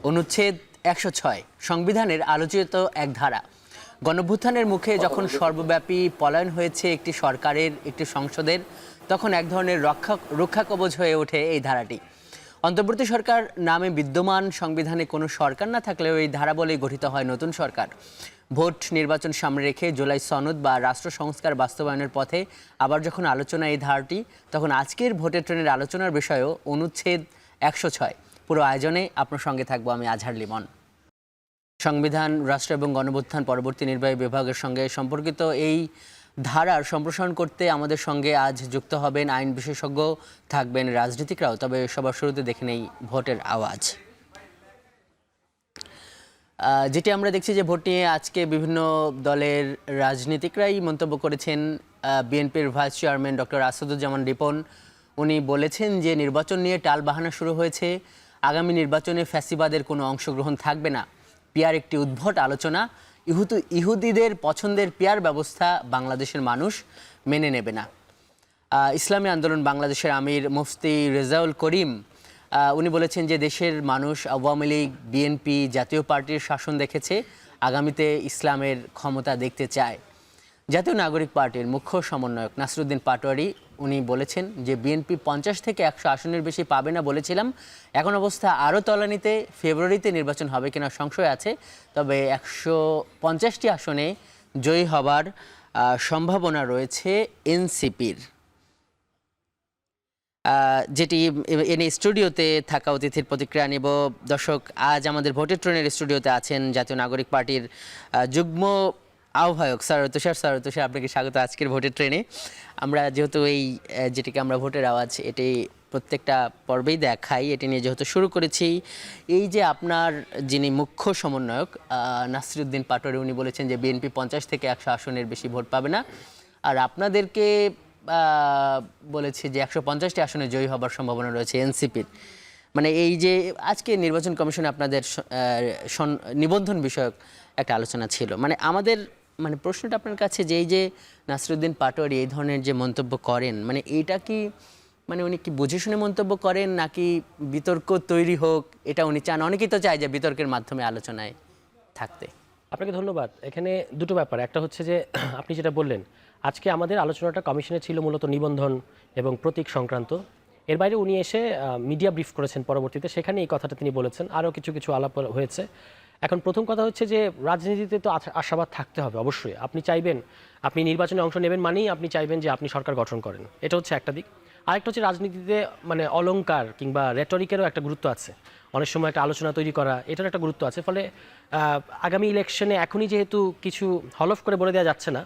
অনুচ্ছেদ ১০৬ সংবিধানের আলোচিত এক ধারা। গণঅভ্যুত্থানের মুখে যখন সর্বব্যাপী পলায়ন হয়েছে একটি সরকারের, একটি সংসদের, তখন এক ধরনের রক্ষা কবচ হয়ে ওঠে এই ধারাটি। অন্তর্বর্তী সরকার নামে বিদ্যমান সংবিধানে কোনো সরকার না থাকলেও এই ধারা বলেই গঠিত হয় নতুন সরকার। ভোট নির্বাচন সামনে রেখে জুলাই সনদ বা রাষ্ট্র সংস্কার বাস্তবায়নের পথে আবার যখন আলোচনা এই ধারাটি, তখন আজকের ভোটের ট্রেনের আলোচনার বিষয়েও অনুচ্ছেদ ১০৬। পুরো আয়োজনে আপনার সঙ্গে থাকবো আমি আজহার লিমন। সংবিধান, রাষ্ট্র এবং গণঅভ্যুত্থান পরবর্তী নির্বাহী বিভাগের সঙ্গে সম্পর্কিত এই ধারার সম্প্রসারণ করতে আমাদের সঙ্গে আজ যুক্ত হবেন আইন বিশেষজ্ঞ, থাকবেন রাজনীতিকরাও। তবে সবার শুরুতে দেখে নেই ভোটের আওয়াজ। যেটি আমরা দেখছি যে ভোট নিয়ে আজকে বিভিন্ন দলের রাজনীতিকরাই মন্তব্য করেছেন। বিএনপির vice chairman doctor Asaduzzaman Ripon, উনি বলেছেন যে নির্বাচন নিয়ে টালবাহানা শুরু হয়েছে, আগামী নির্বাচনে ফ্যাসিবাদের কোনো অংশগ্রহণ থাকবে না। পিয়ার একটি উদ্ভট আলোচনা, ইহুদিদের পছন্দের পিয়ার ব্যবস্থা বাংলাদেশের মানুষ মেনে নেবে না। ইসলামী আন্দোলন বাংলাদেশের আমির মুফতি রেজাউল করিম, উনি বলেছেন যে দেশের মানুষ আওয়ামী লীগ, বিএনপি, জাতীয় পার্টির শাসন দেখেছে, আগামীতে ইসলামের ক্ষমতা দেখতে চায়। জাতীয় নাগরিক পার্টির মুখ্য সমন্বয়ক নাসিরউদ্দিন পাটোয়ারি, উনি বলেছেন যে বিএনপি 50 থেকে 100 আসনের বেশি পাবে না বলেছিলাম, এখন অবস্থা আরও তলানিতে। ফেব্রুয়ারিতে নির্বাচন হবে কিনা সংশয় আছে, তবে 150টি আসনে জয়ী হবার সম্ভাবনা রয়েছে এনসিপির। যেটি এনে স্টুডিওতে থাকা অতিথির প্রতিক্রিয়া নিব। দর্শক, আজ আমাদের ভোটের ট্রেনের স্টুডিওতে আছেন জাতীয় নাগরিক পার্টির যুগ্ম আহ্বায়ক সারোয়ার তুষার। সারোয়ার তুষার, আপনাকে স্বাগত আজকের ভোটের ট্রেনে। আমরা যেহেতু যেটিকে আমরা ভোটের আওয়াজ, এটি প্রত্যেকটা পর্বেই দেখাই, এটি নিয়ে যেহেতু শুরু করেছি, এই যে আপনার যিনি মুখ্য সমন্বয়ক নাসিরউদ্দিন পাটোয়ারি, উনি বলেছেন যে বিএনপি 50 থেকে 100 আসনের বেশি ভোট পাবে না, আর আপনাদেরকে বলেছে যে 150টি আসনে জয়ী হবার সম্ভাবনা রয়েছে এনসিপির। মানে এই যে আজকে নির্বাচন কমিশনে আপনাদের নিবন্ধন বিষয়ক একটা আলোচনা ছিল, মানে আমাদের প্রশ্নটা আপনার কাছে যে এই যে নাসিরউদ্দিন পাটোয়ারি এই ধরনের যে মন্তব্য করেন, মানে এইটা কি উনি কি বুঝে শুনে মন্তব্য করেন, নাকি বিতর্ক তৈরি হোক এটা উনি চান? অনেকেই তো চায় যে বিতর্কের মাধ্যমে আলোচনায় থাকতে। আপনাকে ধন্যবাদ। এখানে দুটো ব্যাপার, একটা হচ্ছে যে আপনি যেটা বললেন, আজকে আমাদের আলোচনাটা কমিশনে ছিল মূলত নিবন্ধন এবং প্রতীক সংক্রান্ত। এর বাইরে উনি এসে মিডিয়া ব্রিফ করেছেন পরবর্তীতে, সেখানে এই কথাটা তিনি বলেছেন। আরও কিছু আলাপ হয়েছে। এখন প্রথম কথা হচ্ছে যে রাজনীতিতে তো আশাবাদ থাকতে হবে অবশ্যই। আপনি চাইবেন, আপনি নির্বাচনে অংশ নেবেন মানেই আপনি চাইবেন যে আপনি সরকার গঠন করেন, এটা হচ্ছে একটা দিক। আরেকটা হচ্ছে রাজনীতিতে অলংকার কিংবা রেটরিকেরও একটা গুরুত্ব আছে। অনেক সময় একটা আলোচনা তৈরি করা, এটার একটা গুরুত্ব আছে। ফলে আগামী ইলেকশনে এখনই যেহেতু কিছু হলফ করে বলে দেওয়া যাচ্ছে না,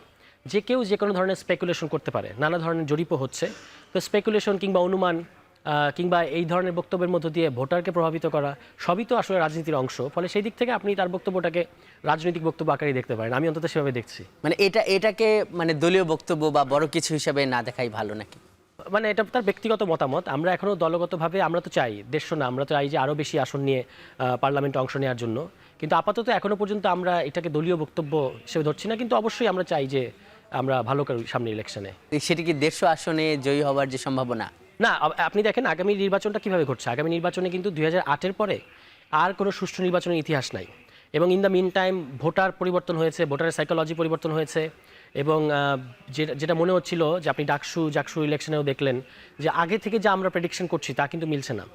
যে কেউ যে কোনো ধরনের স্পেকুলেশন করতে পারে, নানা ধরনের জরিপও হচ্ছে, তো স্পেকুলেশন কিংবা অনুমান কিংবা এই ধরনের বক্তব্যের মধ্য দিয়ে ভোটারকে প্রভাবিত করা, সবই তো আসলে রাজনীতির অংশ। ফলে সেই দিক থেকে আপনি তার বক্তব্যটাকে রাজনৈতিক বক্তব্য আকারে দেখতে পারেন, আমি অন্তত সেভাবে দেখছি। এটাকে দলীয় বক্তব্য বা বড় কিছু হিসাবে না দেখাই ভালো নাকি? এটা তার ব্যক্তিগত মতামত। আমরা এখনও দলগতভাবে আমরা তো চাই দেড়শো না, আমরা চাই যে আরও বেশি আসন নিয়ে পার্লামেন্টে অংশ নেওয়ার জন্য, কিন্তু আপাতত এখনও পর্যন্ত আমরা এটাকে দলীয় বক্তব্য হিসেবে ধরছি না। কিন্তু অবশ্যই আমরা চাই যে আমরা ভালো করি সামনে ইলেকশনে। সেটি কি 150 আসনে জয়ী হওয়ার যে সম্ভাবনা? না, আপনি দেখেন আগামী নির্বাচনটা কিভাবে ঘটছে। আগামী নির্বাচনে কিন্তু 2008-এর পরে আর কোনো সুষ্ঠু নির্বাচনের ইতিহাস নাই, এবং in the mean time voter পরিবর্তন হয়েছে, ভোটারের সাইকোলজি পরিবর্তন হয়েছে, এবং যেটা মনে হচ্ছিল যে আপনি জাকসু ইলেকশনেও দেখলেন যে আগে থেকে যা আমরা প্রেডিকশন করছি তা কিন্তু মিলছে না।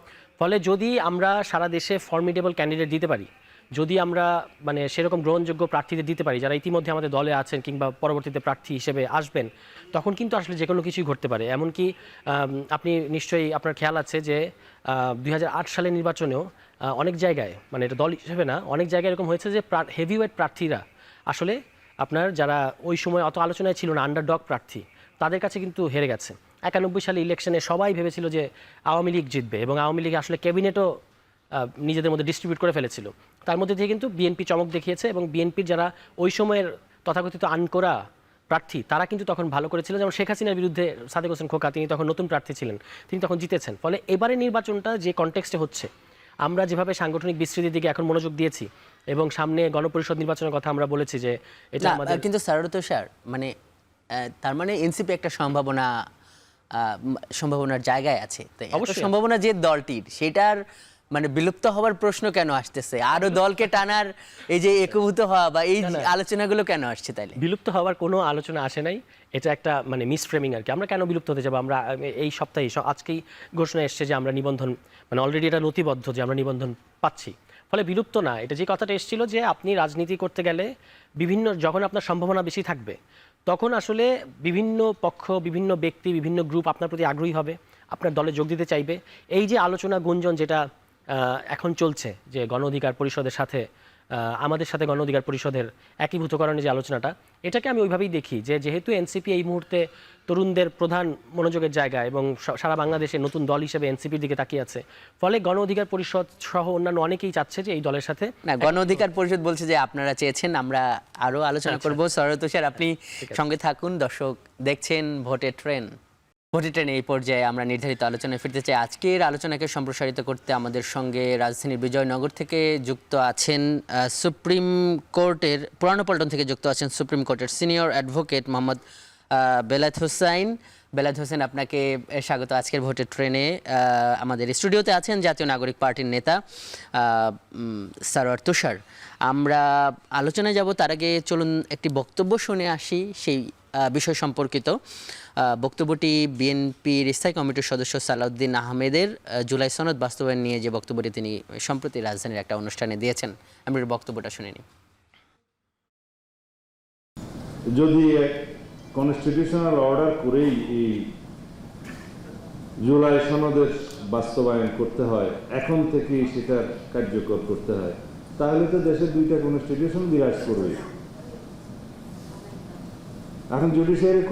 ফলে যদি আমরা সারা দেশে ফর্মিডেবল ক্যান্ডিডেট দিতে পারি, যদি আমরা সেরকম গ্রহণযোগ্য প্রার্থীদের দিতে পারি যারা ইতিমধ্যে আমাদের দলে আছেন কিংবা পরবর্তীতে প্রার্থী হিসেবে আসবেন, তখন কিন্তু আসলে যে কোনো কিছুই ঘটতে পারে। এমনকি আপনি নিশ্চয়ই আপনার খেয়াল আছে যে 2008 সালের নির্বাচনেও অনেক জায়গায়, এটা দল হিসেবে না, অনেক জায়গায় এরকম হয়েছে যে হেভিওয়েট প্রার্থীরা আসলে আপনার যারা ওই সময় অত আলোচনায় ছিল না, আন্ডারডগ প্রার্থী, তাদের কাছে কিন্তু হেরে গেছে। 91 সালে ইলেকশনে সবাই ভেবেছিল যে আওয়ামী লীগ জিতবে, এবং আওয়ামী লীগ আসলে ক্যাবিনেটও নিজেদের মধ্যে ডিস্ট্রিবিউট করে ফেলেছিল। তার মধ্যে দিয়ে কিন্তু বিএনপি চমক দেখিয়েছে, এবং বিএনপির যারা ওই সময়ের তথাকথিত আনকোরা প্রার্থী তারা কিন্তু তখন ভালো করেছিল। যেমন শেখ হাসিনার বিরুদ্ধে সাদেক হোসেন খোকা, তিনি তখন নতুন প্রার্থী ছিলেন, তিনি তখন জিতেছেন। ফলে এবারে নির্বাচনটা যে কনটেক্সটে হচ্ছে, আমরা যেভাবে সাংগঠনিক বিস্তৃতির দিকে এখন মনোযোগ দিয়েছি, এবং সামনে গণপরিষদ নির্বাচনের কথা আমরা বলেছি যে এটা আমাদের কিন্তু স্যার তার এনসিপি একটা সম্ভাবনার জায়গায় আছে, তাই অবশ্যই সম্ভাবনা যে দলটির, সেটার মানে বিলুপ্ত হওয়ার প্রশ্ন কেন আসতেছে? আরো দলকে টানার এই যে একীভূত হওয়া বা এই আলোচনাগুলো কেন আসছে তাইলে? বিলুপ্ত হওয়ার কোনো আলোচনা আসে নাই, এটা একটা মানে মিসফ্রেমিং আর কি। আমরা কেন বিলুপ্ত হতে যাবো? আমরা এই সপ্তাহে আজকেই ঘোষণা এসছে যে আমরা নিবন্ধন, মানে অলরেডি এটা নথিবদ্ধ যে আমরা নিবন্ধন পাচ্ছি, ফলে বিলুপ্ত না। এটা যে কথাটা এসেছিল যে আপনি রাজনীতি করতে গেলে বিভিন্ন, যখন আপনার সম্ভাবনা বেশি থাকবে তখন আসলে বিভিন্ন পক্ষ, বিভিন্ন ব্যক্তি, বিভিন্ন গ্রুপ আপনার প্রতি আগ্রহী হবে, আপনার দলে যোগ দিতে চাইবে। এই যে আলোচনা গুঞ্জন যেটা এখন চলছে যে গণ অধিকার পরিষদের সাথে আমাদের সাথে গণ অধিকার পরিষদের একীভূতকরণের যে আলোচনাটা, এটাকে আমি ওইভাবেই দেখি যে যেহেতু এনসিপি এই মুহূর্তে তরুণদের প্রধান মনোযোগের জায়গা এবং সারা বাংলাদেশে নতুন দল হিসেবে এনসিপির দিকে তাকিয়ে আছে, ফলে গণ অধিকার পরিষদ সহ অন্যান্য অনেকেই চাচ্ছে যে এই দলের সাথে। না, গণ অধিকার পরিষদ বলছে যে আপনারা চেয়েছেন, আমরা আরো আলোচনা করব। শরৎ তুষার, আপনি সঙ্গে থাকুন। দর্শক দেখছেন ভোটের ট্রেন। ভোটের ট্রেনে এই পর্যায়ে আমরা নির্ধারিত আলোচনায় ফিরতে চাই। আজকের আলোচনাকে সম্প্রসারিত করতে আমাদের সঙ্গে রাজধানীর বিজয়নগর থেকে যুক্ত আছেন সুপ্রিম কোর্টের, পুরানো পল্টন থেকে যুক্ত আছেন সুপ্রিম কোর্টের সিনিয়র অ্যাডভোকেট মোহাম্মদ বেলায়েত হোসাইন। বেলায়েত হোসেন, আপনাকে স্বাগত আজকের ভোটের ট্রেনে। আমাদের স্টুডিওতে আছেন জাতীয় নাগরিক পার্টির নেতা সরোয়ার তুষার। আমরা আলোচনায় যাব, তার আগে চলুন একটি বক্তব্য শুনে আসি সেই বিষয় সম্পর্কিত। বক্তব্যটি বিএনপির স্থায়ী কমিটির সদস্য সালাউদ্দিন আহমেদের জুলাই সনদ বাস্তবায়ন নিয়ে যে বক্তব্যটি তিনি সম্প্রতি রাজধানীর একটা অনুষ্ঠানে দিয়েছেন। আমরা বক্তব্যটা শুনে নিই। যদি কনস্টিটিউশনাল অর্ডার করেই এই জুলাই সনদের বাস্তবায়ন করতে হয়, এখন থেকেই সেটা কার্যকর করতে হয়, তাহলে তো দেশের দুইটা কনস্টিটিউশন বিরাজ করবে। এখন জুডিশিয়ারি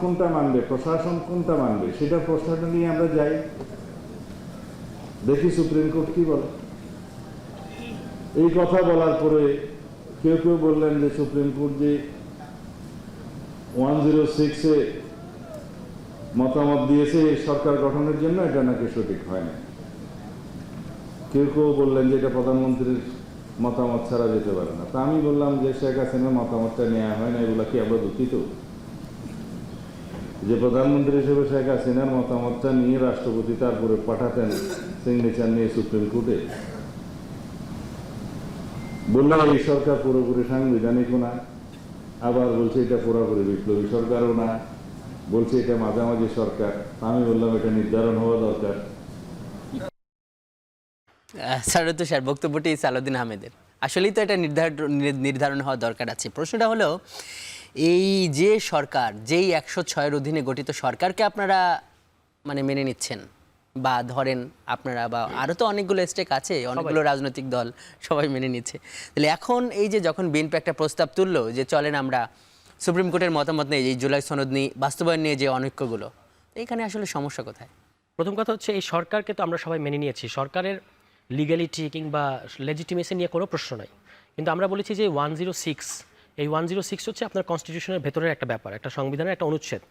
কোনটা মানবে, প্রশাসন কোনটা মানবে, সেটা প্রশ্নটা নিয়ে আমরা যাই, দেখি সুপ্রিম কোর্ট কি বলে। এই কথা বলার পরে কেউ কেউ বললেন যে সুপ্রিম কোর্ট যে 106-এ মতামত দিয়েছে সরকার গঠনের জন্য, এটা নাকি সঠিক হয় না। কেউ কেউ বললেন যে এটা প্রধানমন্ত্রীর মতামত ছাড়া যেতে পারে না। তা আমি বললাম যে শেখ হাসিনার মতামতটা নেওয়া হয় না, এগুলা কি আমরা দুঃখিত যে প্রধানমন্ত্রী হিসেবে শেখ হাসিনার মতামতটা নিয়ে রাষ্ট্রপতি তারপরে পাঠাতেন সিগনেচার নিয়ে সুপ্রিম কোর্টে? বললাম এই সরকার পুরোপুরি সাংবিধানিকও না, আবার বলছে এটা পুরোপুরি বিপ্লবী সরকারও না, বলছে এটা মাঝামাঝি সরকার। আমি বললাম এটা নির্ধারণ হওয়া দরকার। সরোয়ার তুষার, বক্তব্যটি সালাউদ্দিন আহমেদের। আসলেই তো এটা নির্ধারণ হওয়া দরকার আছে। প্রশ্নটা হলো, এই যে সরকার, যেই 106-এর অধীনে গঠিত সরকারকে আপনারা মানে মেনে নিচ্ছেন, বা ধরেন আপনারা বা আরও তো অনেকগুলো স্টেক আছে, অনেকগুলো রাজনৈতিক দল সবাই মেনে নিচ্ছে, তাহলে এখন এই যে যখন বিএনপি একটা প্রস্তাব তুললো যে চলেন আমরা সুপ্রিম কোর্টের মতামত নেই এই জুলাই সনদ নিয়ে বাস্তবায়ন নিয়ে যে অনৈক্যগুলো, এইখানে আসলে সমস্যা কোথায়? প্রথম কথা হচ্ছে এই সরকারকে তো আমরা সবাই মেনে নিয়েছি, সরকারের লিগ্যালিটি কিংবা লেজিটিমেসি নিয়ে কোনো প্রশ্ন নাই। কিন্তু আমরা বলেছি যে 106, এই 106 হচ্ছে আপনার কনস্টিটিউশনের ভেতরের একটা ব্যাপার, একটা সংবিধানের একটা অনুচ্ছেদ।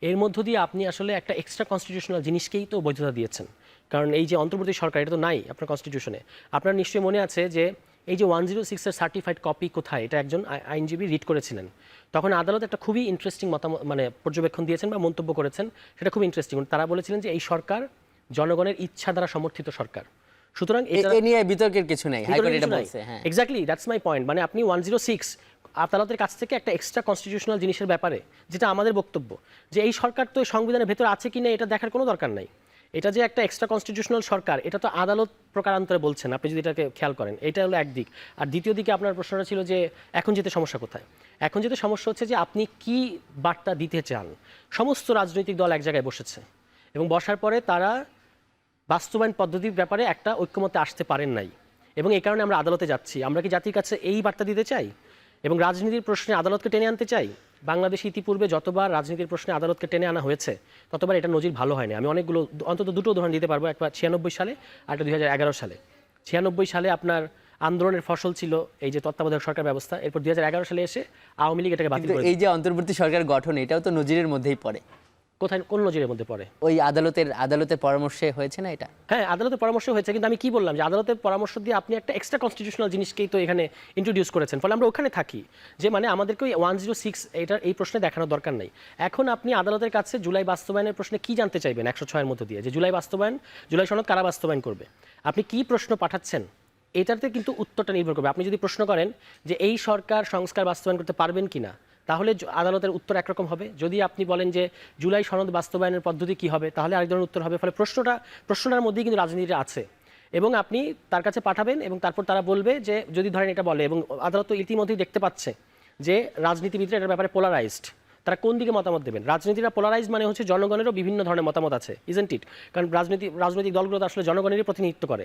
এর মধ্য দিয়ে আপনি আসলে একটা এক্সট্রা কনস্টিটিউশনাল জিনিসকেই তো বৈধতা দিয়েছেন। কারণ এই যে অন্তর্বর্তী সরকার, এটা তো নাই আপনার কনস্টিটিউশনে। আপনার নিশ্চয়ই মনে আছে যে এই যে 106-এর সার্টিফাইড কপি কোথায়, এটা একজন আইনজীবী রিড করেছিলেন। তখন আদালত একটা খুবই ইন্টারেস্টিং মতামত মানে পর্যবেক্ষণ দিয়েছেন বা মন্তব্য করেছেন, সেটা খুব ইন্টারেস্টিং। তারা বলেছিলেন যে এই সরকার জনগণের ইচ্ছা দ্বারা সমর্থিত সরকার, সুতরাং এটা নিয়ে বিতর্কের কিছু নেই, হাইকোর্ট এটা বলছে। হ্যাঁ, এক্স্যাক্টলি, দ্যাটস মাই পয়েন্ট। মানে আপনি 106 আদালতের কাছ থেকে একটা এক্সট্রা কনস্টিটিউশনাল জিনিসের ব্যাপারে, যেটা আমাদের বক্তব্য যে এই সরকার তো সংবিধানের ভেতর আছে কি না এটা দেখার কোনো দরকার নাই। এটা যে একটা এক্সট্রা কনস্টিটিউশনাল সরকার, এটা তো আদালত প্রকারান্তরে বলছেন, আপনি যদি এটাকে খেয়াল করেন। এটা হলো একদিক। আর দ্বিতীয় দিকে আপনার প্রশ্নটা ছিল যে এখন যেতে সমস্যা কোথায়। এখন যেতে সমস্যা হচ্ছে যে আপনি কি বার্তা দিতে চান। সমস্ত রাজনৈতিক দল এক জায়গায় বসেছে এবং বসার পরে তারা বাস্তবায়ন পদ্ধতির ব্যাপারে একটা ঐক্যমতে আসতে পারেন নাই, এবং এই কারণে আমরা আদালতে যাচ্ছি। আমরা কি জাতির কাছে এই বার্তা দিতে চাই এবং রাজনীতির প্রশ্নে আদালতকে টেনে আনতে চাই? বাংলাদেশে ইতিপূর্বে যতবার রাজনীতির প্রশ্নে আদালতকে টেনে আনা হয়েছে ততবার এটা নজির ভালো হয়নি। আমি অনেকগুলো, অন্তত দুটো উদাহরণ দিতে পারবো। একটা 96 সালে আর একটা 2011 সালে। 96 সালে আপনার আন্দোলনের ফসল ছিল এই যে তত্ত্বাবধায়ক সরকার ব্যবস্থা, এরপর 2011 সালে এসে আওয়ামী লীগ এটাকে বাতিল করে। এই যে অন্তর্বর্তী সরকার গঠন, এটাও তো নজিরের মধ্যেই পড়ে। কোথায় কোন নজিরের মধ্যে পড়ে? ওই আদালতের পরামর্শে হয়েছে না এটা? হ্যাঁ, আদালতের পরামর্শ হয়েছে, কিন্তু আমি কি বললাম যে আদালতের পরামর্শ দিয়ে আপনি একটা এক্সট্রা কনস্টিটিউশনাল জিনিসকেই তো এখানে ইন্ট্রোডিউস করেছেন, ফলে আমরা ওখানে থাকি যে মানে আমাদেরকে ওই 106 এটার এই প্রশ্নে দেখানোর দরকার নেই। এখন আপনি আদালতের কাছে জুলাই বাস্তবায়নের প্রশ্নে কি জানতে চাইবেন 106 মধ্যে দিয়ে, যে জুলাই সনদ কারা বাস্তবায়ন করবে, আপনি কি প্রশ্ন পাঠাচ্ছেন এটাতে কিন্তু উত্তরটা নির্ভর করবে। আপনি যদি প্রশ্ন করেন যে এই সরকার সংস্কার বাস্তবায়ন করতে পারবেন কিনা, তাহলে আদালতের উত্তর একরকম হবে। যদি আপনি বলেন যে জুলাই সনদ বাস্তবায়নের পদ্ধতি কি হবে, তাহলে আরেক ধরনের উত্তর হবে। ফলে প্রশ্নটার মধ্যেই কিন্তু রাজনীতিটা আছে, এবং আপনি তার কাছে পাঠাবেন এবং তারপর তারা বলবে যে যদি ধরেন এটা বলে, এবং আদালত তো ইতিমধ্যেই দেখতে পাচ্ছে যে রাজনীতিবিদরা এটার ব্যাপারে পোলারাইজড, তারা কোন দিকে মতামত দেবেন। রাজনীতিটা পোলারাইজ মানে হচ্ছে জনগণেরও বিভিন্ন ধরনের মতামত আছে, ইজেন্ট ইট? কারণ রাজনৈতিক দলগুলো তো আসলে জনগণেরই প্রতিনিধিত্ব করে।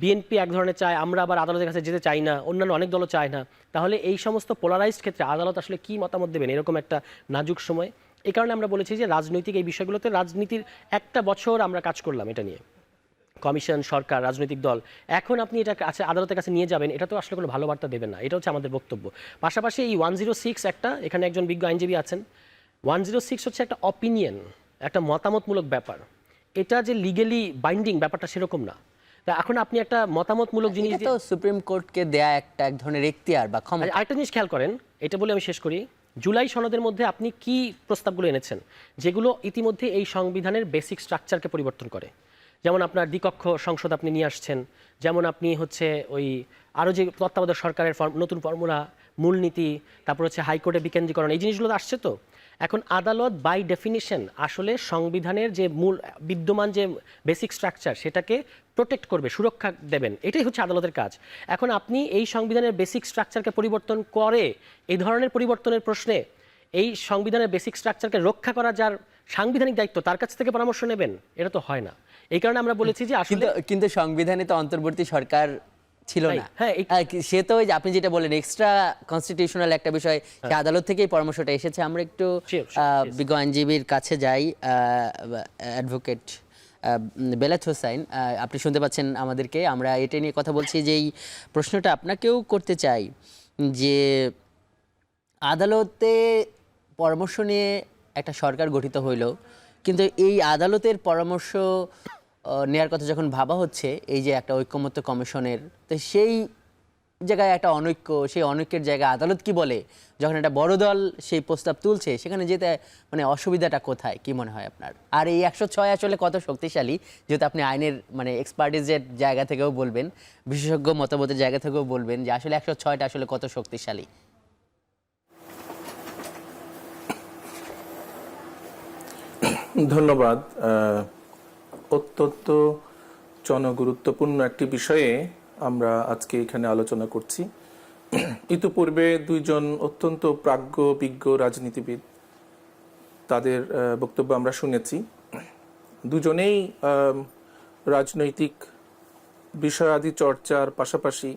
বিএনপি এক ধরনের চায়, আমরা আবার আদালতের কাছে যেতে চাই না, অন্যান্য অনেক দলও চায় না। তাহলে এই সমস্ত পোলারাইজড ক্ষেত্রে আদালত আসলে কি মতামত দেবেন এরকম একটা নাজুক সময়। এই কারণে আমরা বলেছি যে রাজনৈতিক এই বিষয়গুলোতে রাজনীতির একটা বছর আমরা কাজ করলাম এটা নিয়ে, কমিশন, সরকার, রাজনৈতিক দল। এখন আপনি এটা আদালতের কাছে নিয়ে যাবেন, এটা তো আসলে কোনো ভালো বার্তা দেবেন না। এটা হচ্ছে আমাদের বক্তব্য। পাশাপাশি এই 106 একটা, এখানে একজন বিজ্ঞ আইনজীবী আছেন, 106 হচ্ছে একটা অপিনিয়ন, একটা মতামতমূলক ব্যাপার। এটা যে লিগেলি বাইন্ডিং ব্যাপারটা সেরকম না। তা এখন আপনি একটা মতামতমূলক জিনিস, এটা তো সুপ্রিম কোর্টকে দেয়া এক ধরনের এখতিয়ার বা ক্ষমতা। আরেকটা জিনিস খেয়াল করেন, এটা বলে আমি শেষ করি। জুলাই সনদের মধ্যে আপনি কি প্রস্তাবগুলো এনেছেন যেগুলো ইতিমধ্যে এই সংবিধানের বেসিক স্ট্রাকচারকে পরিবর্তন করে? যেমন আপনার দ্বিকক্ষ সংসদ আপনি নিয়ে আসছেন, যেমন আপনি হচ্ছে ওই আরও যে তত্ত্বাবধায়ক সরকারের নতুন ফর্মুলা, মূলনীতি, তারপর হচ্ছে হাইকোর্টের বিকেন্দ্রীকরণ, এই জিনিসগুলো তো আসছে। তো এখন আদালত বাই ডেফিনিশন আসলে সংবিধানের যে মূল বিদ্যমান যে বেসিক স্ট্রাকচার সেটাকে প্রোটেক্ট করবে, সুরক্ষা দেবেন, এটাই হচ্ছে আদালতের কাজ। এখন আপনি এই সংবিধানের বেসিক স্ট্রাকচারকে পরিবর্তন করে এই ধরনের পরিবর্তনের প্রশ্নে এই সংবিধানের বেসিক স্ট্রাকচারকে রক্ষা করা যার সাংবিধানিক দায়িত্ব, তার কাছ থেকে পরামর্শ নেবেন, এটা তো হয় না। এই কারণে আমরা বলেছি যে আসলে কিন্তু সংবিধানে তো অন্তর্বর্তী সরকার ছিল না। হ্যাঁ, সে তো ওই যে আপনি যেটা বলেন এক্সট্রা কনস্টিটিউশনাল একটা বিষয়, সে আদালত থেকেই পরামর্শটা এসেছে। আমরা একটু বিজ্ঞ আইনজীবীর কাছে যাই, অ্যাডভোকেট বেলায়েত হোসাইন, আপনি শুনতে পাচ্ছেন আমাদেরকে। আমরা এটা নিয়ে কথা বলছি যে এই প্রশ্নটা আপনাকেও করতে চাই যে আদালতে পরামর্শ নিয়ে একটা সরকার গঠিত হইল, কিন্তু এই আদালতের পরামর্শ নেওয়ার কথা যখন ভাবা হচ্ছে এই যে একটা ঐকমত্য কমিশনের, তো সেই জায়গায় একটা অনৈক্য, সেই অনৈক্যের জায়গায় আদালত কি বলে যখন একটা বড় দল সেই প্রস্তাব তুলছে, সেখানে যেতে মানে অসুবিধাটা কোথায়, কি মনে হয় আপনার? আর এই 106 আসলে কত শক্তিশালী, যেহেতু আপনি আইনের মানে এক্সপার্টিজের জায়গা থেকেও বলবেন, বিশেষজ্ঞ মতামতের জায়গা থেকেও বলবেন যে আসলে 106টা আসলে কত শক্তিশালী? ধন্যবাদ। অত্যন্ত জনগুরুত্বপূর্ণ একটি বিষয়ে আমরা আজকে এখানে আলোচনা করছি। ইতিপূর্বে দুইজন অত্যন্ত প্রাজ্ঞ বিজ্ঞ রাজনীতিবিদ, তাদের বক্তব্য আমরা শুনেছি। দুজনেই রাজনৈতিক বিষয়াদি চর্চার পাশাপাশি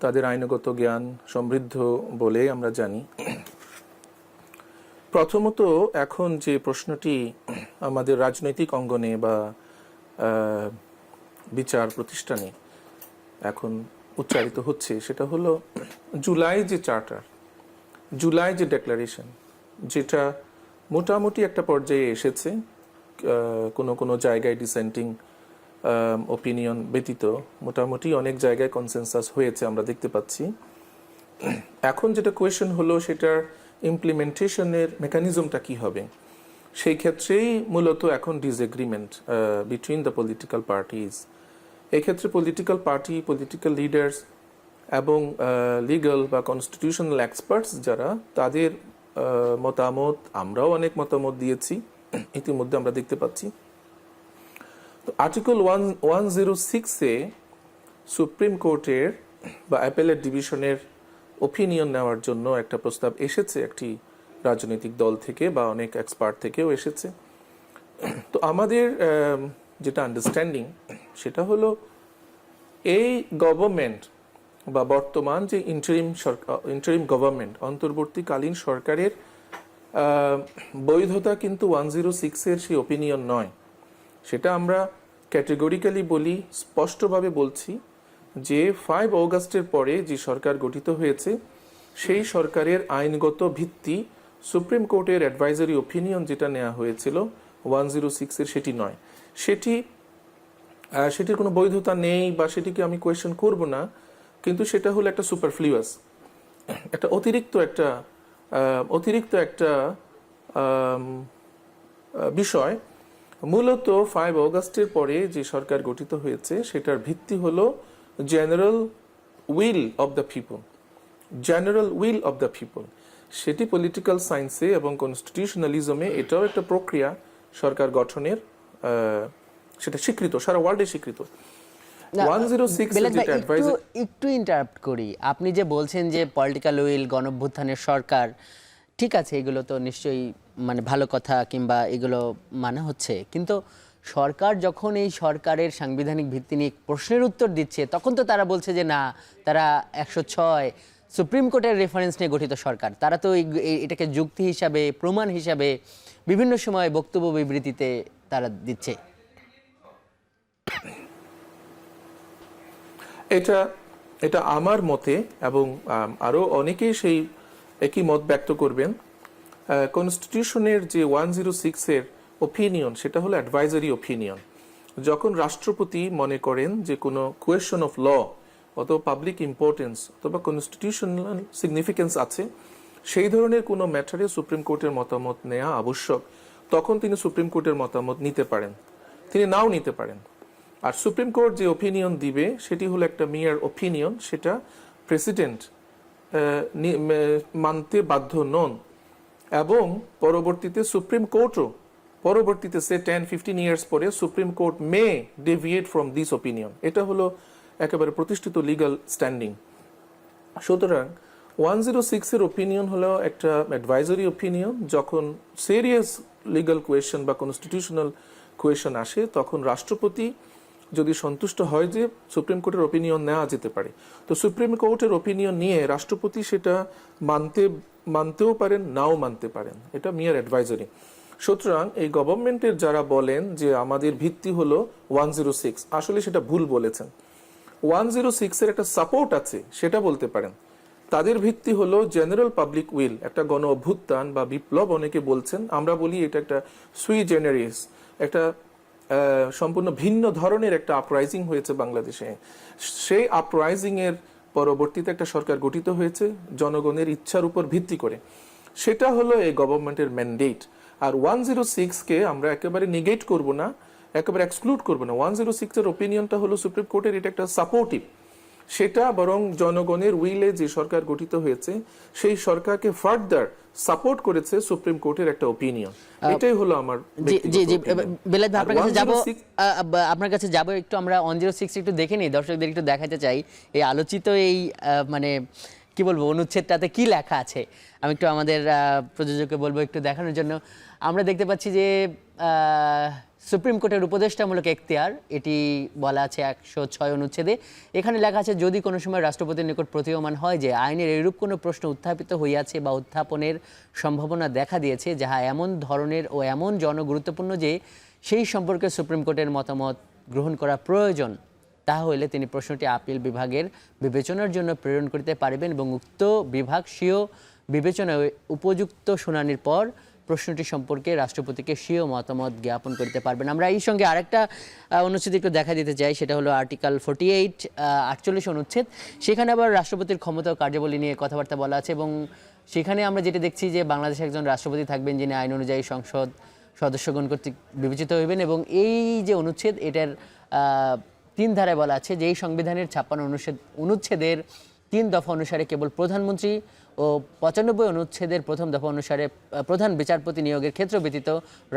তাদের আইনগত জ্ঞান সমৃদ্ধ বলে আমরা জানি। প্রথমত, এখন যে প্রশ্নটি আমাদের রাজনৈতিক অঙ্গনে বা বিচার প্রতিষ্ঠানে এখন উচ্চারিত হচ্ছে, সেটা হলো জুলাই যে চার্টার, জুলাই যে ডেক্লারেশন, যেটা মোটামুটি একটা পর্যায়ে এসেছে, কোনো কোনো জায়গায় ডিসেন্টিং ওপিনিয়ন ব্যতীত মোটামুটি অনেক জায়গায় কনসেনসাস হয়েছে আমরা দেখতে পাচ্ছি। এখন যেটা কোয়েশ্চেন হলো সেটার ইমপ্লিমেন্টেশনের মেকানিজমটা কি হবে। সেই ক্ষেত্রেই মূলত এখন disagreement between the political parties. এক্ষেত্রে পলিটিক্যাল পার্টি, পলিটিক্যাল লিডার্স এবং লিগাল বা কনস্টিটিউশনাল এক্সপার্টস যারা, তাদের মতামত, আমরাও অনেক মতামত দিয়েছি ইতিমধ্যে আমরা দেখতে পাচ্ছি। তো আর্টিকেল 106-এ সুপ্রিম কোর্টের বা অ্যাপেলেট ডিভিশনের ওপিনিয়ন নেওয়ার জন্য একটা প্রস্তাব এসেছে একটি রাজনৈতিক দল থেকে বা অনেক এক্সপার্ট থেকেও এসেছে। তো আমাদের যেটা আন্ডারস্ট্যান্ডিং সেটা হলো এই গভর্নমেন্ট বা বর্তমান যে ইন্টারিম গভর্নমেন্ট, অন্তর্বর্তীকালীন সরকারের বৈধতা কিন্তু 106-এর সেই ওপিনিয়ন নয়। সেটা আমরা ক্যাটেগরিক্যালি বলি, স্পষ্টভাবে বলছি যে 5 অগাস্টের পরে যে সরকার গঠিত হয়েছে সেই সরকারের আইনগত ভিত্তি সুপ্রিম কোর্টের অ্যাডভাইজারি ওপিনিয়ন যেটা নেওয়া হয়েছিল 106-এর সেটি নয়, সেটির কোনো বৈধতা নেই বা সেটিকে আমি কোয়েশ্চেন করব না, কিন্তু সেটা হলো একটা সুপারফ্লুয়াস, একটা অতিরিক্ত একটা বিষয়। মূলত 5 অগাস্টের পরে যে সরকার গঠিত হয়েছে সেটার ভিত্তি হলো general will of the people, general will of the people. সেটি পলিটিক্যাল সায়েন্সে এবং কনস্টিটিউশনালিজমে এটাও একটা প্রক্রিয়া সরকার গঠনের, সেটা স্বীকৃত, সারা ওয়ার্ল্ডে স্বীকৃত। 106 বেলায়েত ভাই, যেটা অ্যাডভাইজার, একটু ইন্টারাপ্ট করি। আপনি যে বলছেন যে পলিটিক্যাল উইল, গণঅভ্যুত্থানের সরকার, ঠিক আছে, এগুলো তো নিশ্চয়ই মানে ভালো কথা, কিংবা এগুলো মানা হচ্ছে, কিন্তু সরকার যখন এই সরকারের সাংবিধানিক ভিত্তি নিয়ে প্রশ্নের উত্তর দিচ্ছে, তখন তো তারা বলছে যে না, তারা 106 সুপ্রিম কোর্টের রেফারেন্স নিয়ে গঠিত সরকার। তারা তো এটাকে যুক্তি হিসাবে, প্রমাণ হিসাবে বিভিন্ন সময় বক্তব্য বিবৃতিতে তারা দিচ্ছে। এটা আমার মতে, এবং আরো অনেকেই সেই একই মত ব্যক্ত করবেন। কনস্টিটিউশনের যে 106-এর ওপিনিয়ন, সেটা হলো অ্যাডভাইজারি ওপিনিয়ন। যখন রাষ্ট্রপতি মনে করেন যে কোনো কোয়েশ্চন অফ ল অথবা পাবলিক ইম্পর্টেন্স অথবা কনস্টিটিউশনাল সিগনিফিকেন্স আছে, সেই ধরনের কোনো ম্যাটারে সুপ্রিম কোর্টের মতামত নেওয়া আবশ্যক, তখন তিনি সুপ্রিম কোর্টের মতামত নিতে পারেন, তিনি নাও নিতে পারেন। আর সুপ্রিম কোর্ট যে ওপিনিয়ন দিবে সেটি হলো একটা মিয়ার ওপিনিয়ন, সেটা প্রেসিডেন্ট মানতে বাধ্য নন। এবং পরবর্তীতে সুপ্রিম কোর্টও পরবর্তীতে 10-15 ইয়ার্স পরে supreme court May deviate from this opinion. এটা হলো একেবারে প্রতিষ্ঠিত লিগ্যাল স্ট্যান্ডিং। সুতরাং 106-এর ওপিনিয়ন হলো একটা অ্যাডভাইজারি ওপিনিয়ন। যখন সিরিয়াস লিগ্যাল কোয়েশ্চন বা কনস্টিটিউশনাল কোয়েশ্চন আসে, তখন রাষ্ট্রপতি যদি সন্তুষ্ট হয় যে সুপ্রিম কোর্টের ওপিনিয়ন নেওয়া যেতে পারে, তো সুপ্রিম কোর্টের ওপিনিয়ন নিয়ে রাষ্ট্রপতি সেটা মানতেও পারেন, নাও মানতে পারেন। এটা মিয়ার অ্যাডভাইজারি। সুতরাং এই গভর্নমেন্টের যারা বলেন যে আমাদের ভিত্তি হলো 106, আসলে সেটা ভুল বলেছেন। 106-এর একটা সাপোর্ট আছে, সেটা বলতে পারেন। তাদের ভিত্তি হলো জেনারেল পাবলিক উইল, একটা গণ অভ্যুত্থান বা বিপ্লব অনেকে বলছেন, আমরা বলি এটা একটা সুই জেনারিস, একটা সম্পূর্ণ ভিন্ন ধরনের একটা আপরাইজিং হয়েছে বাংলাদেশে। সেই আপরাইজিং এর পরবর্তীতে একটা সরকার গঠিত হয়েছে জনগণের ইচ্ছার উপর ভিত্তি করে। সেটা হলো এই গভর্নমেন্টের ম্যান্ডেট। আর 106-কে আমরা একেবারে নেগেট করব না, একেবারে এক্সক্লুড করব না। 106-এর ওপিনিয়নটা হলো সুপ্রিম কোর্টের, এটা একটা সাপোর্টিভ, সেটা বরং জনগণের উইলে যে সরকার গঠিত হয়েছে সেই সরকারকে ফার্দার সাপোর্ট করেছে সুপ্রিম কোর্টের একটা ওপিনিয়ন। এটাই হলো আমার জি জি বেলায়েত ভাই, আপনার কাছে যাব একটু আমরা 106 একটু দেখে নিই, দর্শকদের একটু দেখাতে চাই এই আলোচিত এই মানে কি বলবো অনুচ্ছেদটাতে কি লেখা আছে। আমি একটু আমাদের প্রযোজককে বলবো একটু দেখানোর জন্য। আমরা দেখতে পাচ্ছি যে সুপ্রিম কোর্টের উপদেষ্টামূলক এখতিয়ার, এটি বলা আছে 106 অনুচ্ছেদে। এখানে লেখা আছে, যদি কোনো সময় রাষ্ট্রপতির নিকট প্রতীয়মান হয় যে আইনের এরূপ কোনো প্রশ্ন উত্থাপিত হইয়াছে বা উত্থাপনের সম্ভাবনা দেখা দিয়েছে যাহা এমন ধরনের ও এমন জনগুরুত্বপূর্ণ যে সেই সম্পর্কে সুপ্রিম কোর্টের মতামত গ্রহণ করা প্রয়োজন, তাহা হইলে তিনি প্রশ্নটি আপিল বিভাগের বিবেচনার জন্য প্রেরণ করিতে পারিবেন এবং উক্ত বিভাগ স্বীয় বিবেচনায় উপযুক্ত শুনানির পর প্রশ্নটি সম্পর্কে রাষ্ট্রপতিকে স্বীয় মতামত জ্ঞাপন করতে পারবেন। আমরা এই সঙ্গে আরেকটা অনুচ্ছেদ একটু দেখা দিতে চাই, সেটা হলো আর্টিকেল 48 48 অনুচ্ছেদ। সেখানে আবার রাষ্ট্রপতির ক্ষমতা ও কার্যাবলী নিয়ে কথাবার্তা বলা আছে এবং সেখানে আমরা যেটা দেখছি যে বাংলাদেশে একজন রাষ্ট্রপতি থাকবেন যিনি আইন অনুযায়ী সংসদ সদস্যগণ কর্তৃক বিবেচিত হইবেন। এবং এই যে অনুচ্ছেদ, এটার 3 ধারায় বলা আছে যে এই সংবিধানের 56 অনুচ্ছেদের 3 দফা অনুসারে কেবল প্রধানমন্ত্রী ও 95 অনুচ্ছেদের 1ম দফা অনুসারে প্রধান বিচারপতি নিয়োগের ক্ষেত্র ব্যতীত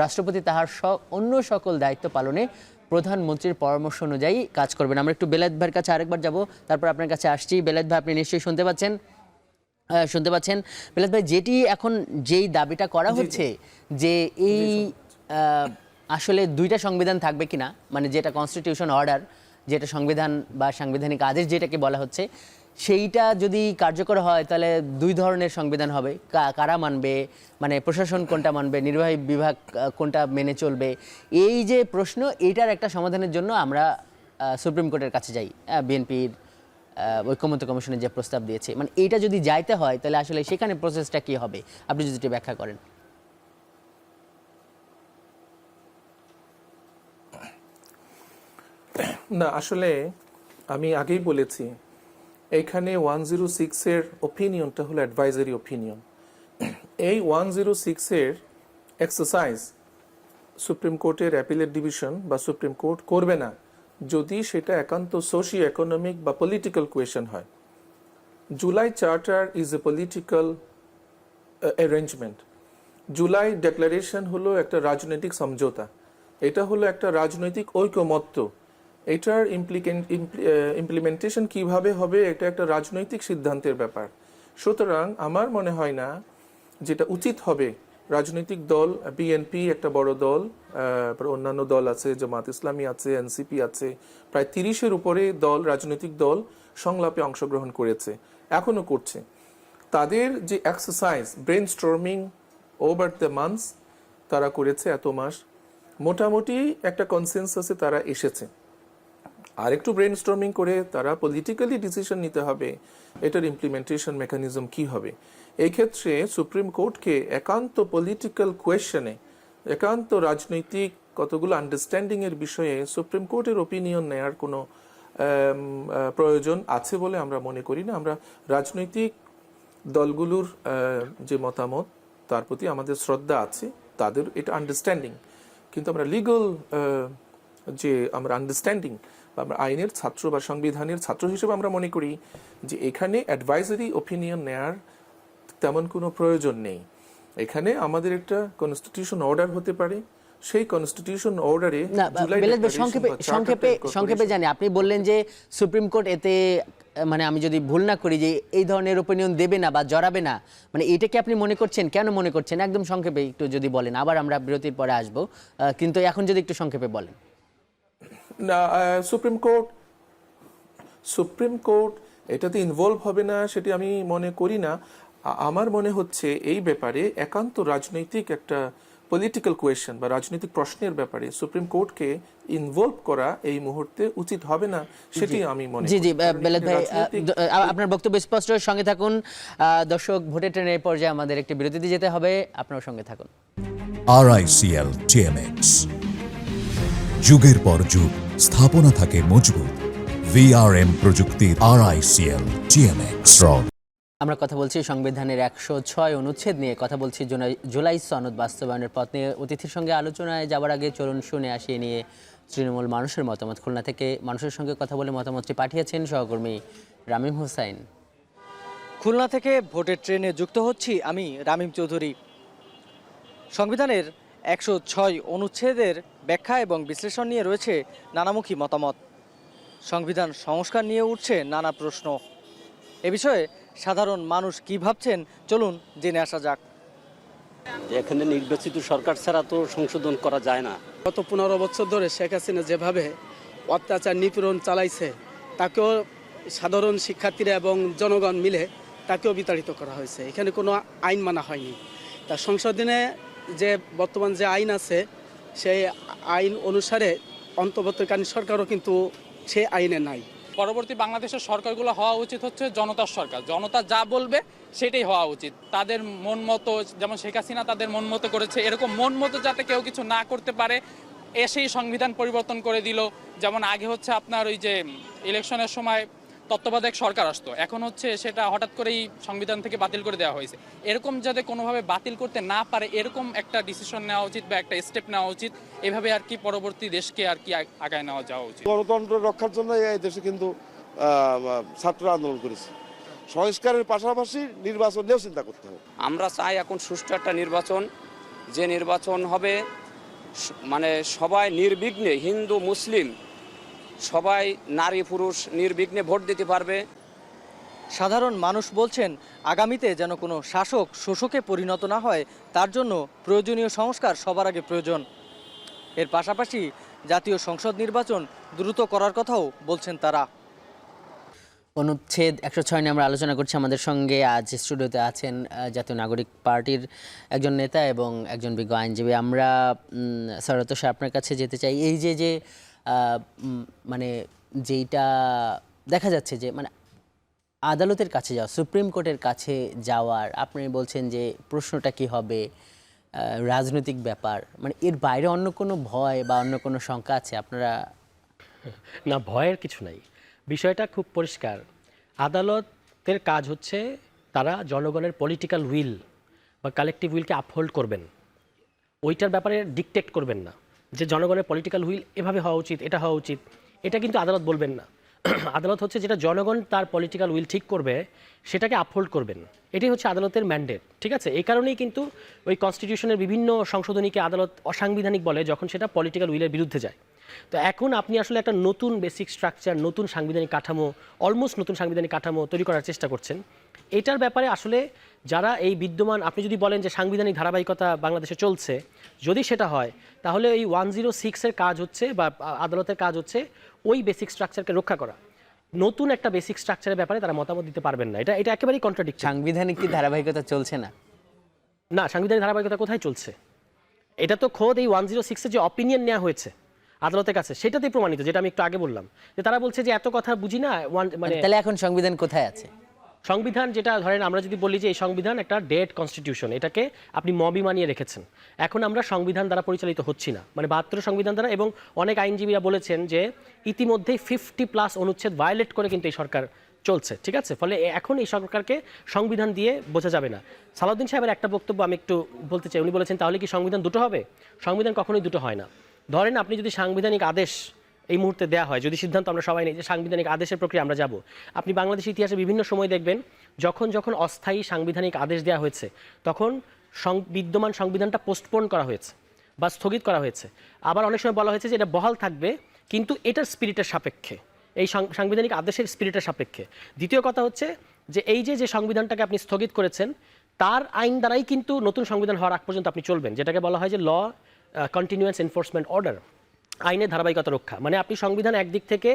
রাষ্ট্রপতি তাহার অন্য সকল দায়িত্ব পালনে প্রধানমন্ত্রীর পরামর্শ অনুযায়ী কাজ করবেন। আমরা একটু বেলায়েত ভাইয়ের কাছে আরেকবার যাব, তারপর আপনার কাছে আসছি। বেলায়েত ভাই, আপনি নিশ্চয়ই শুনতে পাচ্ছেন। বেলায়েত ভাই, যেটি এখন যেই দাবিটা করা হচ্ছে যে এই আসলে 2টা সংবিধান থাকবে কিনা, মানে যেটা কনস্টিটিউশন অর্ডার, যেটা সংবিধান বা সাংবিধানিক আদেশ যেটাকে বলা হচ্ছে, সেইটা যদি কার্যকর হয় তাহলে 2 ধরনের সংবিধান হবে। কারা মানবে, মানে প্রশাসন কোনটা মানবে, নির্বাহী বিভাগ কোনটা মেনে চলবে, এই যে প্রশ্ন, এইটার একটা সমাধানের জন্য আমরা সুপ্রিম কোর্টের কাছে যাই, বিএনপির ঐকমত্য কমিশনের যে প্রস্তাব দিয়েছে, মানে এইটা যদি যাইতে হয় তাহলে আসলে সেখানে প্রসেসটা কি হবে, আপনি যদি একটু ব্যাখ্যা করেন। না, আসলে আমি আগেই বলেছি এইখানে 106-এর ওপিনিয়নটা হলো অ্যাডভাইজারি ওপিনিয়ন। এই 106-এর এক্সারসাইজ সুপ্রিম কোর্টের অ্যাপিলেট ডিভিশন বা সুপ্রিম কোর্ট করবে না যদি সেটা একান্ত সোশিও ইকোনমিক বা পলিটিক্যাল কোয়েশন হয়। July charter is a political arrangement. July declaration হলো একটা রাজনৈতিক সমঝোতা, এটা হলো একটা রাজনৈতিক ঐকমত্য। এটার ইমপ্লিমেন্টেশন কিভাবে হবে এটা একটা রাজনৈতিক সিদ্ধান্তের ব্যাপার। সুতরাং আমার মনে হয় না যেটা উচিত হবে রাজনৈতিক দল, বিএনপি একটা বড় দল, অন্যান্য দল আছে, জামাত ইসলামী আছে, এনসিপি আছে, প্রায় 30-এর উপরে দল, রাজনৈতিক দল সংলাপে অংশগ্রহণ করেছে, এখনো করছে। তাদের যে exercise brain storming over the months তারা করেছে, এত মাস মোটামুটি একটা কনসেনসাসে তারা এসেছে। আর একটু ব্রেন স্টর্মিং করে তারা পলিটিক্যালি ডিসিশন নিতে হবে এটার ইমপ্লিমেন্টেশন মেকানিজম কি হবে। এই ক্ষেত্রে সুপ্রিম কোর্টকে একান্ত পলিটিক্যাল কোয়েশনে, একান্ত রাজনৈতিক কতগুলো আন্ডারস্ট্যান্ডিং এর বিষয়ে সুপ্রিম কোর্টের ওপিনিয়ন নেয়ার কোনো প্রয়োজন আছে বলে আমরা মনে করি না। আমরা রাজনৈতিক দলগুলোর যে মতামত তার প্রতি আমাদের শ্রদ্ধা আছে, তাদের এটা আন্ডারস্ট্যান্ডিং, কিন্তু আমরা লিগাল যে আমরা আন্ডারস্ট্যান্ডিং বা আমরা আইনের ছাত্র বা সংবিধানের ছাত্র হিসেবে আমরা মনে করি যে এখানে অ্যাডভাইজারি ওপিনিয়ন নেয়ার তেমন কোনো প্রয়োজন নেই। এখানে আমাদের একটা কনস্টিটিউশন অর্ডার হতে পারে, সেই কনস্টিটিউশন অর্ডারে না বেলায়েত ভাই, সংক্ষেপে জানি, আপনি বললেন যে সুপ্রিম কোর্ট এতে মানে আমি যদি ভুল না করি যে এই ধরনের ওপিনিয়ন দেবে না বা জড়াবে না, মানে এটাকে আপনি মনে করছেন, কেন মনে করছেন একদম সংক্ষেপে একটু যদি বলেন, আবার আমরা বিরতির পরে আসবো, কিন্তু এখন যদি একটু সংক্ষেপে বলেন। না, সুপ্রিম কোর্ট এটাতে ইনভলভ হবে না সেটি আমি মনে করি না। আমার মনে হচ্ছে এই ব্যাপারে একান্ত রাজনৈতিক একটা পলিটিক্যাল কোয়েশন বা রাজনৈতিক প্রশ্নের ব্যাপারে সুপ্রিম কোর্টকে ইনভলভ করা এই মুহূর্তে উচিত হবে না, সেটি আমি মনে করি। জি বেলায়েত ভাই, আপনার বক্তব্য স্পষ্ট, সঙ্গে থাকুন। দর্শক, ভোটের ট্রেনের পর্যায়ে আমাদের একটি বিরতিতে যেতে হবে, আপনার সঙ্গে থাকুন। RICL TMX, যুগের পর যুগ স্থাপনা থাকে মজবুত। VRM প্রযুক্তির RICL TMX। আমরা কথা বলছি সংবিধানের 106 অনুচ্ছেদ নিয়ে, কথা বলছি জুলাই সনদ বাস্তবায়নের পথ নিয়ে। অতিথির সঙ্গে আলোচনায় যাওয়ার আগে চলুন শুনে আসি নিয়ে তৃণমূল মানুষের মতামত। খুলনা থেকে মানুষের সঙ্গে কথা বলে মতামতটি পাঠিয়েছেন সহকর্মী রামিম হোসাইন। খুলনা থেকে ভোটের ট্রেনে যুক্ত হচ্ছি আমি, রামিম চৌধুরী। সংবিধানের 106 অনুচ্ছেদের ব্যাখ্যা এবং বিশ্লেষণ নিয়ে রয়েছে নানামুখী মতামত। সংবিধান সংস্কার নিয়ে উঠছে নানা প্রশ্ন। এ বিষয়ে সাধারণ মানুষ কি ভাবছেন, চলুন জেনে আসা যাক। এখানে নির্বাচিত সরকার ছাড়া তো সংশোধন করা যায় না। গত 15 বছর ধরে শেখ হাসিনা যেভাবে অত্যাচার নিপীড়ন চালাইছে, তাকেও সাধারণ শিক্ষার্থীরা এবং জনগণ মিলে তাকেও বিতাড়িত করা হয়েছে। এখানে কোনো আইন মানা হয়নি। তা সংশোধনে যে বর্তমান যে আইন আছে, সেই আইন অনুসারে অন্তর্বর্তীকালীন সরকারও কিন্তু সে আইনে নাই। পরবর্তী বাংলাদেশের সরকারগুলো হওয়া উচিত হচ্ছে জনতার সরকার। জনতা যা বলবে সেটাই হওয়া উচিত। তাদের মন মতো, যেমন শেখ হাসিনা তাদের মন মতো করেছে, এরকম মন মতো যাতে কেউ কিছু না করতে পারে, এসেই সংবিধান পরিবর্তন করে দিল। যেমন আগে হচ্ছে আপনার ওই যে ইলেকশনের সময় তত্ত্বাবধায়ক সরকার আসতো, এখন হচ্ছে সেটা হঠাৎ করেই সংবিধান থেকে বাতিল করে দেওয়া হয়েছে। এরকম যাতে কোনোভাবে বাতিল করতে না পারে, এরকম একটা ডিসিশন নেওয়া উচিত বা একটা স্টেপ নেওয়া উচিত। এভাবে আর কি পরবর্তী দেশকে আর কি আগায় নেওয়া যাওয়া উচিত। গণতন্ত্র রক্ষার জন্য এই দেশে কিন্তু ছাত্র আন্দোলন করেছে। সংস্কারের পাশাপাশি নির্বাচন নিয়েও চিন্তা করতে হবে। আমরা চাই এখন সুষ্ঠু একটা নির্বাচন, যে নির্বাচন হবে মানে সবাই নির্বিঘ্নে, হিন্দু মুসলিম সবাই, নারী পুরুষ নির্বিঘ্নে ভোট দিতে পারবে। সাধারণ মানুষ বলছেন, আগামীতে যেন কোনো শাসক শোষকে পরিণত না হয়, তার জন্য প্রয়োজনীয় সংস্কার সবার আগে প্রয়োজন। এর পাশাপাশি জাতীয় সংসদ নির্বাচন দ্রুত করার কথাও বলছেন তারা। অনুচ্ছেদ 106 নিয়ে আমরা আলোচনা করছি। আমাদের সঙ্গে আজ স্টুডিওতে আছেন জাতীয় নাগরিক পার্টির একজন নেতা এবং একজন বিজ্ঞ আইনজীবী। আমরা সৈয়দ স্যার আপনার কাছে যেতে চাই। এই যে মানে যেইটা দেখা যাচ্ছে যে মানে আদালতের কাছে যাওয়া, সুপ্রিম কোর্টের কাছে যাওয়ার, আপনি বলছেন যে প্রশ্নটা কি হবে, রাজনৈতিক ব্যাপার, মানে এর বাইরে অন্য কোনো ভয় বা অন্য কোনো শঙ্কা আছে আপনারা? না, ভয়ের কিছু নাই, বিষয়টা খুব পরিষ্কার। আদালতের কাজ হচ্ছে তারা জনগণের পলিটিক্যাল উইল বা কালেকটিভ উইলকে আপহোল্ড করবেন, ওইটার ব্যাপারে ডিকটেট করবেন না যে জনগণের পলিটিক্যাল উইল এভাবে হওয়া উচিত, এটা হওয়া উচিত, এটা কিন্তু আদালত বলবেন না। আদালত হচ্ছে যেটা জনগণ তার পলিটিক্যাল উইল ঠিক করবে সেটাকে আপহোল্ড করবেন, এটাই হচ্ছে আদালতের ম্যান্ডেট, ঠিক আছে? এই কারণেই কিন্তু ওই কনস্টিটিউশনের বিভিন্ন সংশোধনীকে আদালত অসাংবিধানিক বলে যখন সেটা পলিটিক্যাল উইলের বিরুদ্ধে যায়। তো এখন আপনি আসলে একটা নতুন বেসিক স্ট্রাকচার, নতুন সাংবিধানিক কাঠামো, অলমোস্ট নতুন সাংবিধানিক কাঠামো তৈরি করার চেষ্টা করছেন। এটার ব্যাপারে আসলে যারা এই বিদ্যমান, আপনি যদি বলেন যে সাংবিধানিক ধারাবাহিকতা বাংলাদেশে চলছে, যদি সেটা হয় তাহলে এই 106-এর কাজ হচ্ছে বা আদালতের কাজ হচ্ছে ওই বেসিক স্ট্রাকচারকে রক্ষা করা। নতুন একটা বেসিক স্ট্রাকচারের ব্যাপারে তারা মতামত দিতে পারবেন না, এটা এটা একেবারেই কন্ট্রাডিক্ট। সাংবিধানিক কি ধারাবাহিকতা চলছে না? না, সাংবিধানিক ধারাবাহিকতা কোথায় চলছে? এটা তো খোদ এই 106-এর যে অপিনিয়ন নেওয়া হয়েছে আদালতের কাছে সেটাতেই প্রমাণিত, যেটা আমি একটু আগে বললাম, যে তারা বলছে যে এত কথা বুঝি না, মানে তাহলে এখন সংবিধান কোথায় আছে? সংবিধান যেটা ধরেন আমরা যদি বলি যে এই সংবিধান একটা ডেড কনস্টিটিউশন, এটাকে আপনি মবি মানিয়ে রেখেছেন। এখন আমরা সংবিধান দ্বারা পরিচালিত হচ্ছি না, মানে 72 সংবিধান দ্বারা, এবং অনেক আইনজীবীরা বলেছেন যে ইতিমধ্যেই 50+ অনুচ্ছেদ ভায়োলেট করে কিন্তু এই সরকার চলছে, ঠিক আছে? ফলে এখন এই সরকারকে সংবিধান দিয়ে বোঝা যাবে না। সালাউদ্দিন সাহেবের একটা বক্তব্য আমি একটু বলতে চাই, উনি বলেছেন তাহলে কি সংবিধান দুটো হবে? সংবিধান কখনোই দুটো হয় না। ধরেন আপনি যদি সাংবিধানিক আদেশ এই মুহূর্তে দেওয়া হয়, যদি সিদ্ধান্ত আমরা সবাই নিই যে সাংবিধানিক আদেশের প্রক্রিয়া আমরা যাব, আপনি বাংলাদেশের ইতিহাসে বিভিন্ন সময় দেখবেন যখন যখন অস্থায়ী সাংবিধানিক আদেশ দেওয়া হয়েছে তখন বিদ্যমান সংবিধানটা পোস্টপোন করা হয়েছে বা স্থগিত করা হয়েছে। আবার অনেক সময় বলা হয়েছে যে এটা বহাল থাকবে কিন্তু এটার স্পিরিটের সাপেক্ষে, এই সাংবিধানিক আদেশের স্পিরিটের সাপেক্ষে। দ্বিতীয় কথা হচ্ছে যে এই যে সংবিধানটাকে আপনি স্থগিত করেছেন তার আইন দ্বারাই কিন্তু নতুন সংবিধান হওয়ার আগ পর্যন্ত আপনি চলবেন, যেটাকে বলা হয় যে ল কন্টিনিউয়াস এনফোর্সমেন্ট অর্ডার, আইনের ধারাবাহিকতা রক্ষা। মানে আপনি সংবিধান একদিক থেকে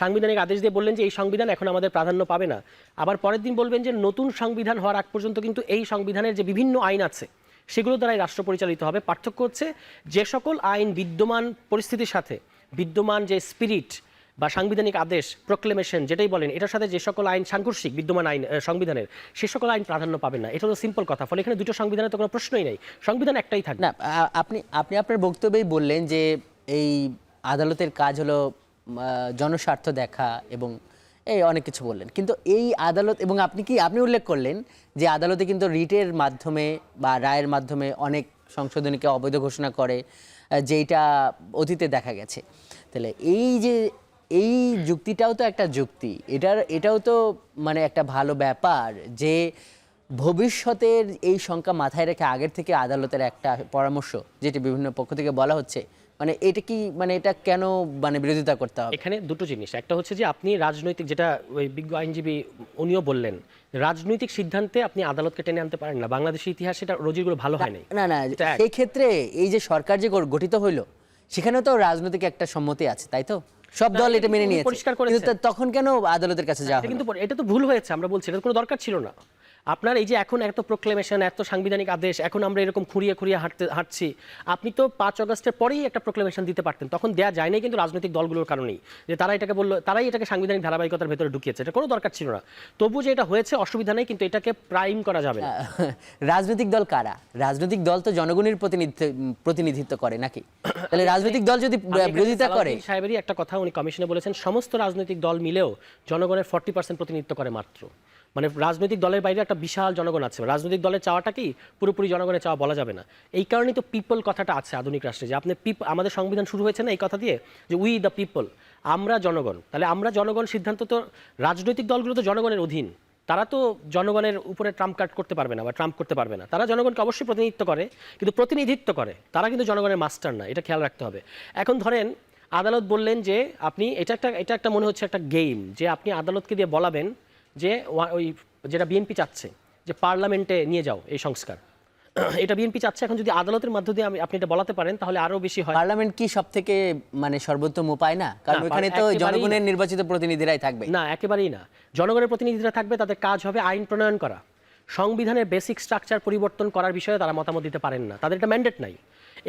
সাংবিধানিক আদেশ দিয়ে বললেন যে এই সংবিধান এখন আমাদের প্রাধান্য পাবে না, আবার পরের দিন বলবেন যে নতুন সংবিধান হওয়ার আগ পর্যন্ত কিন্তু এই সংবিধানের যে বিভিন্ন আইন আছে সেগুলো দ্বারাই রাষ্ট্র পরিচালিত হবে। পার্থক্য হচ্ছে যে সকল আইন বিদ্যমান পরিস্থিতির সাথে, বিদ্যমান যে স্পিরিট বা সাংবিধানিক আদেশ প্রোক্লেমেশন যেটাই বলেন, এটার সাথে যে সকল আইন সাংঘর্ষিক বিদ্যমান আইন সংবিধানের, সে সকল আইন প্রাধান্য পাবে না। এটা তো সিম্পল কথা। ফলে এখানে দুটো সংবিধানের তো কোনো প্রশ্নই নেই, সংবিধান একটাই থাকবে। না, আপনি আপনার বক্তব্যেই বললেন যে এই আদালতের কাজ হলো জনস্বার্থ দেখা এবং এই অনেক কিছু বললেন, কিন্তু এই আদালত, এবং আপনি উল্লেখ করলেন যে আদালতে কিন্তু রিটের মাধ্যমে বা রায়ের মাধ্যমে অনেক সংশোধনীকে অবৈধ ঘোষণা করে, যেটা অতীতে দেখা গেছে। তাহলে এই যুক্তিটাও তো একটা যুক্তি, এটাও তো মানে একটা ভালো ব্যাপার যে ভবিষ্যতের এই শঙ্কা মাথায় রেখে আগের থেকে আদালতের একটা পরামর্শ, যেটি বিভিন্ন পক্ষ থেকে বলা হচ্ছে, মানে এটা কি, মানে এটা কেন মানে বিরোধিতা করতে হবে? এখানে দুটো জিনিস, একটা হচ্ছে যে আপনি রাজনৈতিক, যেটা ওই বিজ্ঞ আইনজীবী উনিও বললেন, রাজনৈতিক সিদ্ধান্তে আপনি আদালতকে টেনে আনতে পারেন না। বাংলাদেশের ইতিহাসে এটা রোজিগুলো ভালো হয় নাই। না, সেই ক্ষেত্রে এই যে সরকার যে গঠিত হইলো সেখানেও তো রাজনৈতিক একটা সম্মতি আছে, তাই তো? সব দল এটা মেনে নিয়েছে, পরিষ্কার করেছে। তখন কেন আদালতের কাছে যাওয়া? কিন্তু এটা তো ভুল হয়েছে, আমরা বলছি এটা কোনো দরকার ছিল না। আপনার এই যে এখন এত প্রোক্লেমেশন, এত সাংবিধানিক আদেশ, এখন আমরা এরকম খুঁড়িয়ে হাঁটছি, আপনি তো 5 আগস্টের পরেই একটা প্রোক্লেমেশন দিতে পারতেন। তখন দেয়া যায় নাই কিন্তু রাজনৈতিক দলগুলোর কারণেই, যে তারাই এটাকে সাংবিধানিক ধারাবাহিকতার ভেতরে ঢুকিয়েছে, এটা কোনো দরকার ছিল না। তবু যে এটা হয়েছে অসুবিধা নেই, কিন্তু এটাকে প্রাইম করা যাবে না। রাজনৈতিক দল কারা? রাজনৈতিক দল তো জনগণের প্রতিনিধিত্ব করে নাকি? তাহলে রাজনৈতিক দল যদি বিরোধিতা করে, সাহেবেরই একটা কথা উনি কমিশনে বলেছেন, সমস্ত রাজনৈতিক দল মিলেও জনগণের 40% প্রতিনিধিত্ব করে মাত্র। মানে রাজনৈতিক দলের বাইরে একটা বিশাল জনগণ আছে। রাজনৈতিক দলের চাওয়াটা কি পুরোপুরি জনগণের চাওয়া বলা যাবে না। এই কারণেই তো পিপল কথাটা আছে আধুনিক রাষ্ট্রে, যে আপনি আমাদের সংবিধান শুরু হয়েছে না এই কথা দিয়ে, যে উই দ্য পিপল, আমরা জনগণ। তাহলে আমরা জনগণ সিদ্ধান্ত, তো রাজনৈতিক দলগুলো তো জনগণের অধীন, তারা তো জনগণের উপরে ট্রাম্প কার্ড করতে পারবে না বা ট্রাম্প করতে পারবে না। তারা জনগণকে অবশ্যই প্রতিনিধিত্ব করে, তারা কিন্তু জনগণের মাস্টার না, এটা খেয়াল রাখতে হবে। এখন ধরেন আদালত বললেন যে আপনি এটা একটা মনে হচ্ছে একটা গেম, যে আপনি আদালতকে দিয়ে বলাবেন যে ওই যেটা বিএনপি চাচ্ছে যে পার্লামেন্টে নিয়ে যাও এই সংস্কার, এটা বিএনপি চাচ্ছে। এখন যদি আদালতের মধ্য দিয়ে আপনি এটা বলাতে পারেন তাহলে আরো বেশি হয়। পার্লামেন্ট কি সবথেকে মানে সর্বোত্তম উপায় না? কারণ ওখানে তো জনগণের নির্বাচিত প্রতিনিধিরাই থাকবে। না, একেবারেই না। জনগণের প্রতিনিধিরা থাকবে, তাদের কাজ হবে আইন প্রণয়ন করা। সংবিধানের বেসিক স্ট্রাকচার পরিবর্তন করার বিষয়ে তারা মতামত দিতে পারেন না, তাদের এটা ম্যান্ডেট নাই।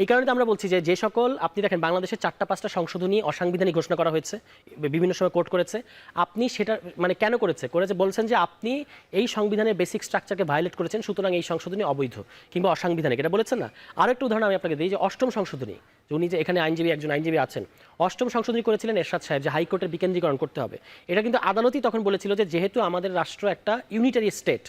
এই কারণে তো আমরা বলছি যে যে সকল আপনি দেখেন বাংলাদেশের 4-5টা সংশোধনী অসাংবিধানিক ঘোষণা করা হয়েছে, বিভিন্ন সময় কোর্ট করেছে। আপনি সেটা মানে কেন করেছে বলছেন যে আপনি এই সংবিধানের বেসিক স্ট্রাকচারকে ভায়োলেট করেছেন, সুতরাং এই সংশোধনী অবৈধ কিংবা অসাংবিধানিক, এটা বলেছেন না। আরও একটু উদাহরণ আমি আপনাকে দিই, যে 8ম সংশোধনী, যে উনি যে এখানে একজন আইনজীবী আছেন, 8ম সংশোধনী করেছিলেন এরশাদ সাহেব, যে হাইকোর্টের বিকেন্দ্রীকরণ করতে হবে। এটা কিন্তু আদালতই তখন বলেছিল যে যেহেতু আমাদের রাষ্ট্র একটা ইউনিটারি স্টেট,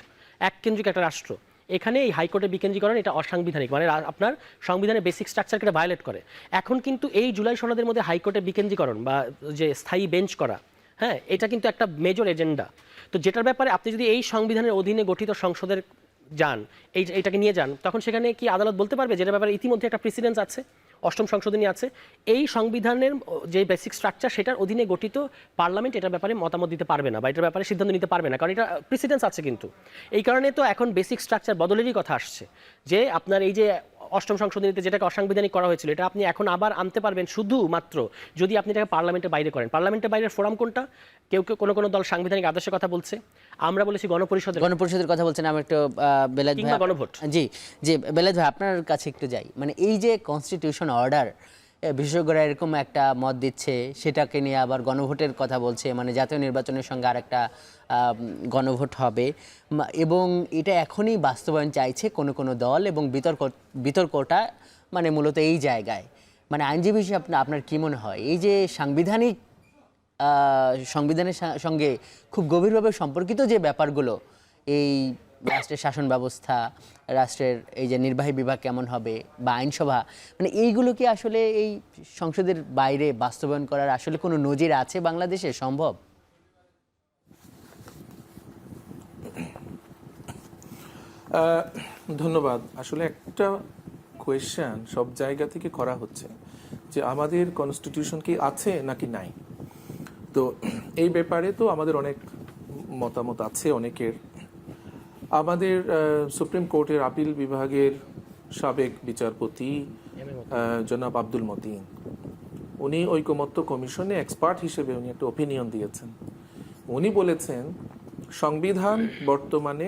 এককেন্দ্রিক একটা রাষ্ট্র, এখানে এই হাইকোর্টের বিকেন্দ্রীকরণ এটা অসাংবিধানিক, মানে আপনার সংবিধানের বেসিক স্ট্রাকচারকে ভায়োলেট করে। এখন কিন্তু এই জুলাই সনদের মধ্যে হাইকোর্টের বিকেন্দ্রীকরণ বা যে স্থায়ী বেঞ্চ করা, হ্যাঁ, এটা কিন্তু একটা মেজর এজেন্ডা। তো যেটার ব্যাপারে আপনি যদি এই সংবিধানের অধীনে গঠিত সংসদের যান, এইটাকে নিয়ে যান, তখন সেখানে কি আদালত বলতে পারবে যেটার ব্যাপারে ইতিমধ্যে একটা প্রেসিডেন্স আছে, 8ম সংশোধনী আছে, এই সংবিধানের যে বেসিক স্ট্রাকচার সেটার অধীনে গঠিত পার্লামেন্ট এটার ব্যাপারে মতামত দিতে পারবে না বা এটার ব্যাপারে সিদ্ধান্ত নিতে পারবে না, কারণ এটা প্রেসিডেন্স আছে। কিন্তু এই কারণে তো এখন বেসিক স্ট্রাকচার বদলেরই কথা আসছে, যে আপনার এই যে 8ম সংশোধনীতে যেটাকে অসাংবিধানিক করা হয়েছিল, এটা আপনি এখন আবার আনতে পারবেন শুধুমাত্র যদি আপনি এটাকে পার্লামেন্টের বাইরে করেন। পার্লামেন্টের বাইরের ফোরাম কোনটা? কেউ কোনো দল সাংবিধানিক আদর্শের কথা বলছে, আমরা বলেছি গণপরিষদের কথা বলছেন। আমি একটু বেলায়েত ভাই, কিংবা গণভোট। জি জি বেলায়েত ভাই, আপনার কাছে একটু যাই। মানে এই যে কনস্টিটিউশন অর্ডার, বিশেষজ্ঞরা এরকম একটা মত দিচ্ছে, সেটাকে নিয়ে আবার গণভোটের কথা বলছে, মানে জাতীয় নির্বাচনের সঙ্গে আর একটা গণভোট হবে, এবং এটা এখনই বাস্তবায়ন চাইছে কোনো দল, এবং বিতর্কটা মানে মূলত এই জায়গায়। মানে আইনজীবী হিসেবে আপনার কি মনে হয়, এই যে সংবিধানের সঙ্গে খুব গভীরভাবে সম্পর্কিত যে ব্যাপারগুলো, এই রাষ্ট্রের শাসন ব্যবস্থা, রাষ্ট্রের এই যে নির্বাহী বিভাগ কেমন হবে বা আইনসভা, মানে এইগুলো কি আসলে এই সংসদের বাইরে বাস্তবায়ন করার আসলে কোনো নজির আছে বাংলাদেশে? সম্ভব? ধন্যবাদ। আসলে একটা কোয়েশ্চেন সব জায়গা থেকে করা হচ্ছে যে আমাদের কনস্টিটিউশন কি আছে নাকি নাই। তো এই ব্যাপারে তো আমাদের অনেক মতামত আছে অনেকের। আমাদের সুপ্রিম কোর্টের আপিল বিভাগের সাবেক বিচারপতি জনাব আব্দুল মতিন, উনি ঐকমত্য কমিশনে এক্সপার্ট হিসেবে উনি একটা ওপিনিয়ন দিয়েছেন। উনি বলেছেন সংবিধান বর্তমানে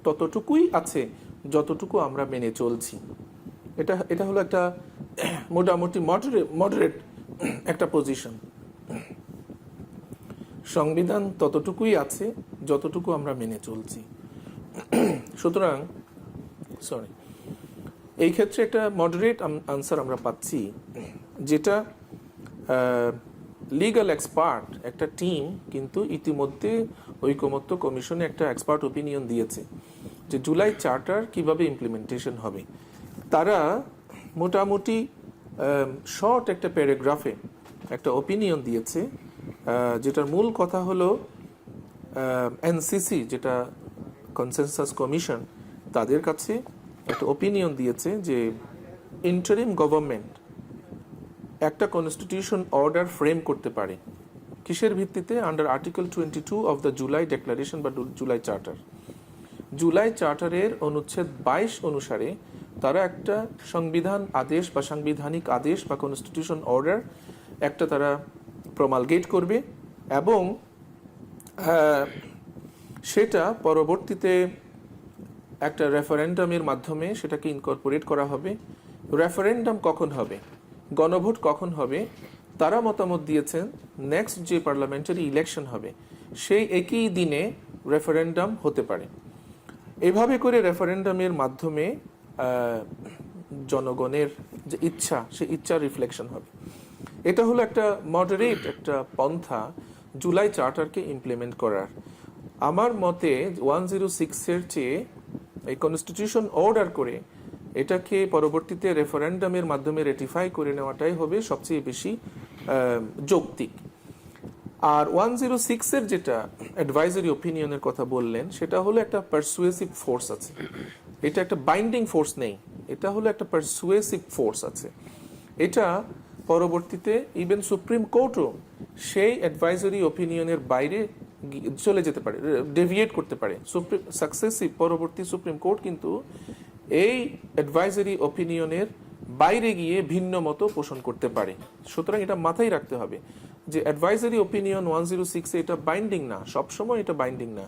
ততটুকুই আছে যতটুকু আমরা মেনে চলছি। এটা হলো একটা মোটামুটি মডারেট একটা পজিশন। সংবিধান ততটুকুই আছে যতটুকু আমরা মেনে চলছি। সুতরাং এই ক্ষেত্রে একটা মডারেট আনসার আমরা পাচ্ছি, যেটা লিগ্যাল এক্সপার্ট একটা টিম কিন্তু ইতিমধ্যে ঐকমত্য কমিশনে একটা এক্সপার্ট ওপিনিয়ন দিয়েছে যে জুলাই চার্টার কিভাবে ইমপ্লিমেন্টেশন হবে। তারা মোটামুটি শর্ট একটা প্যারাগ্রাফে একটা ওপিনিয়ন দিয়েছে, যেটার মূল কথা হলো এনসিসি, যেটা কনসেনসাস কমিশন, তাদের কাছে একটা ওপিনিয়ন দিয়েছে যে ইন্টারিম গভর্নমেন্ট একটা কনস্টিটিউশন অর্ডার ফ্রেম করতে পারে। কিসের ভিত্তিতে? Under article 22 of the July declaration বা জুলাই চার্টার। জুলাই চার্টারের অনুচ্ছেদ 22 অনুসারে তারা একটা সংবিধান আদেশ বা সাংবিধানিক আদেশ বা কনস্টিটিউশন অর্ডার একটা তারা প্রমালগেট করবে, এবং সেটা পরবর্তীতে একটা রেফারেন্ডামের মাধ্যমে সেটাকে ইনকর্পোরেট করা হবে। রেফারেন্ডাম কখন হবে, গণভোট কখন হবে, তারা মতামত দিয়েছেন নেক্সট যে পার্লামেন্টারি ইলেকশন হবে সেই একই দিনে রেফারেন্ডাম হতে পারে। এভাবে করে রেফারেন্ডামের মাধ্যমে জনগণের যে ইচ্ছা, সেই ইচ্ছার রিফ্লেকশন হবে। এটা হলো একটা মডারেট একটা পন্থা জুলাই চার্টারকে ইমপ্লিমেন্ট করার। আমার মতে 106-এর চেয়ে এই কনস্টিটিউশন অর্ডার করে এটাকে পরবর্তীতে রেফারেন্ডামের মাধ্যমে রেটিফাই করে নেওয়াটাই হবে সবচেয়ে বেশি যৌক্তিক। আর 106-এর যেটা অ্যাডভাইজারি ওপিনিয়নের কথা বললেন, সেটা হলো একটা পারসুয়েসিভ ফোর্স আছে, এটা একটা বাইন্ডিং ফোর্স নেই, এটা হলো একটা পারসুয়েসিভ ফোর্স আছে। এটা পরবর্তীতে ইভেন সুপ্রিম কোর্টও সেই অ্যাডভাইজারি ওপিনিয়নের বাইরে চলে যেতে পারে, ডেভিয়েট করতে পারে। সাকসেসিভ পরবর্তী সুপ্রিম কোর্ট কিন্তু এই অ্যাডভাইজারি ওপিনিয়নের বাইরে গিয়ে ভিন্ন মত পোষণ করতে পারে। সুতরাং এটা মাথায় রাখতে হবে যে অ্যাডভাইজারি ওপিনিয়ন 106-এ এটা বাইন্ডিং না, সবসময় এটা বাইন্ডিং না।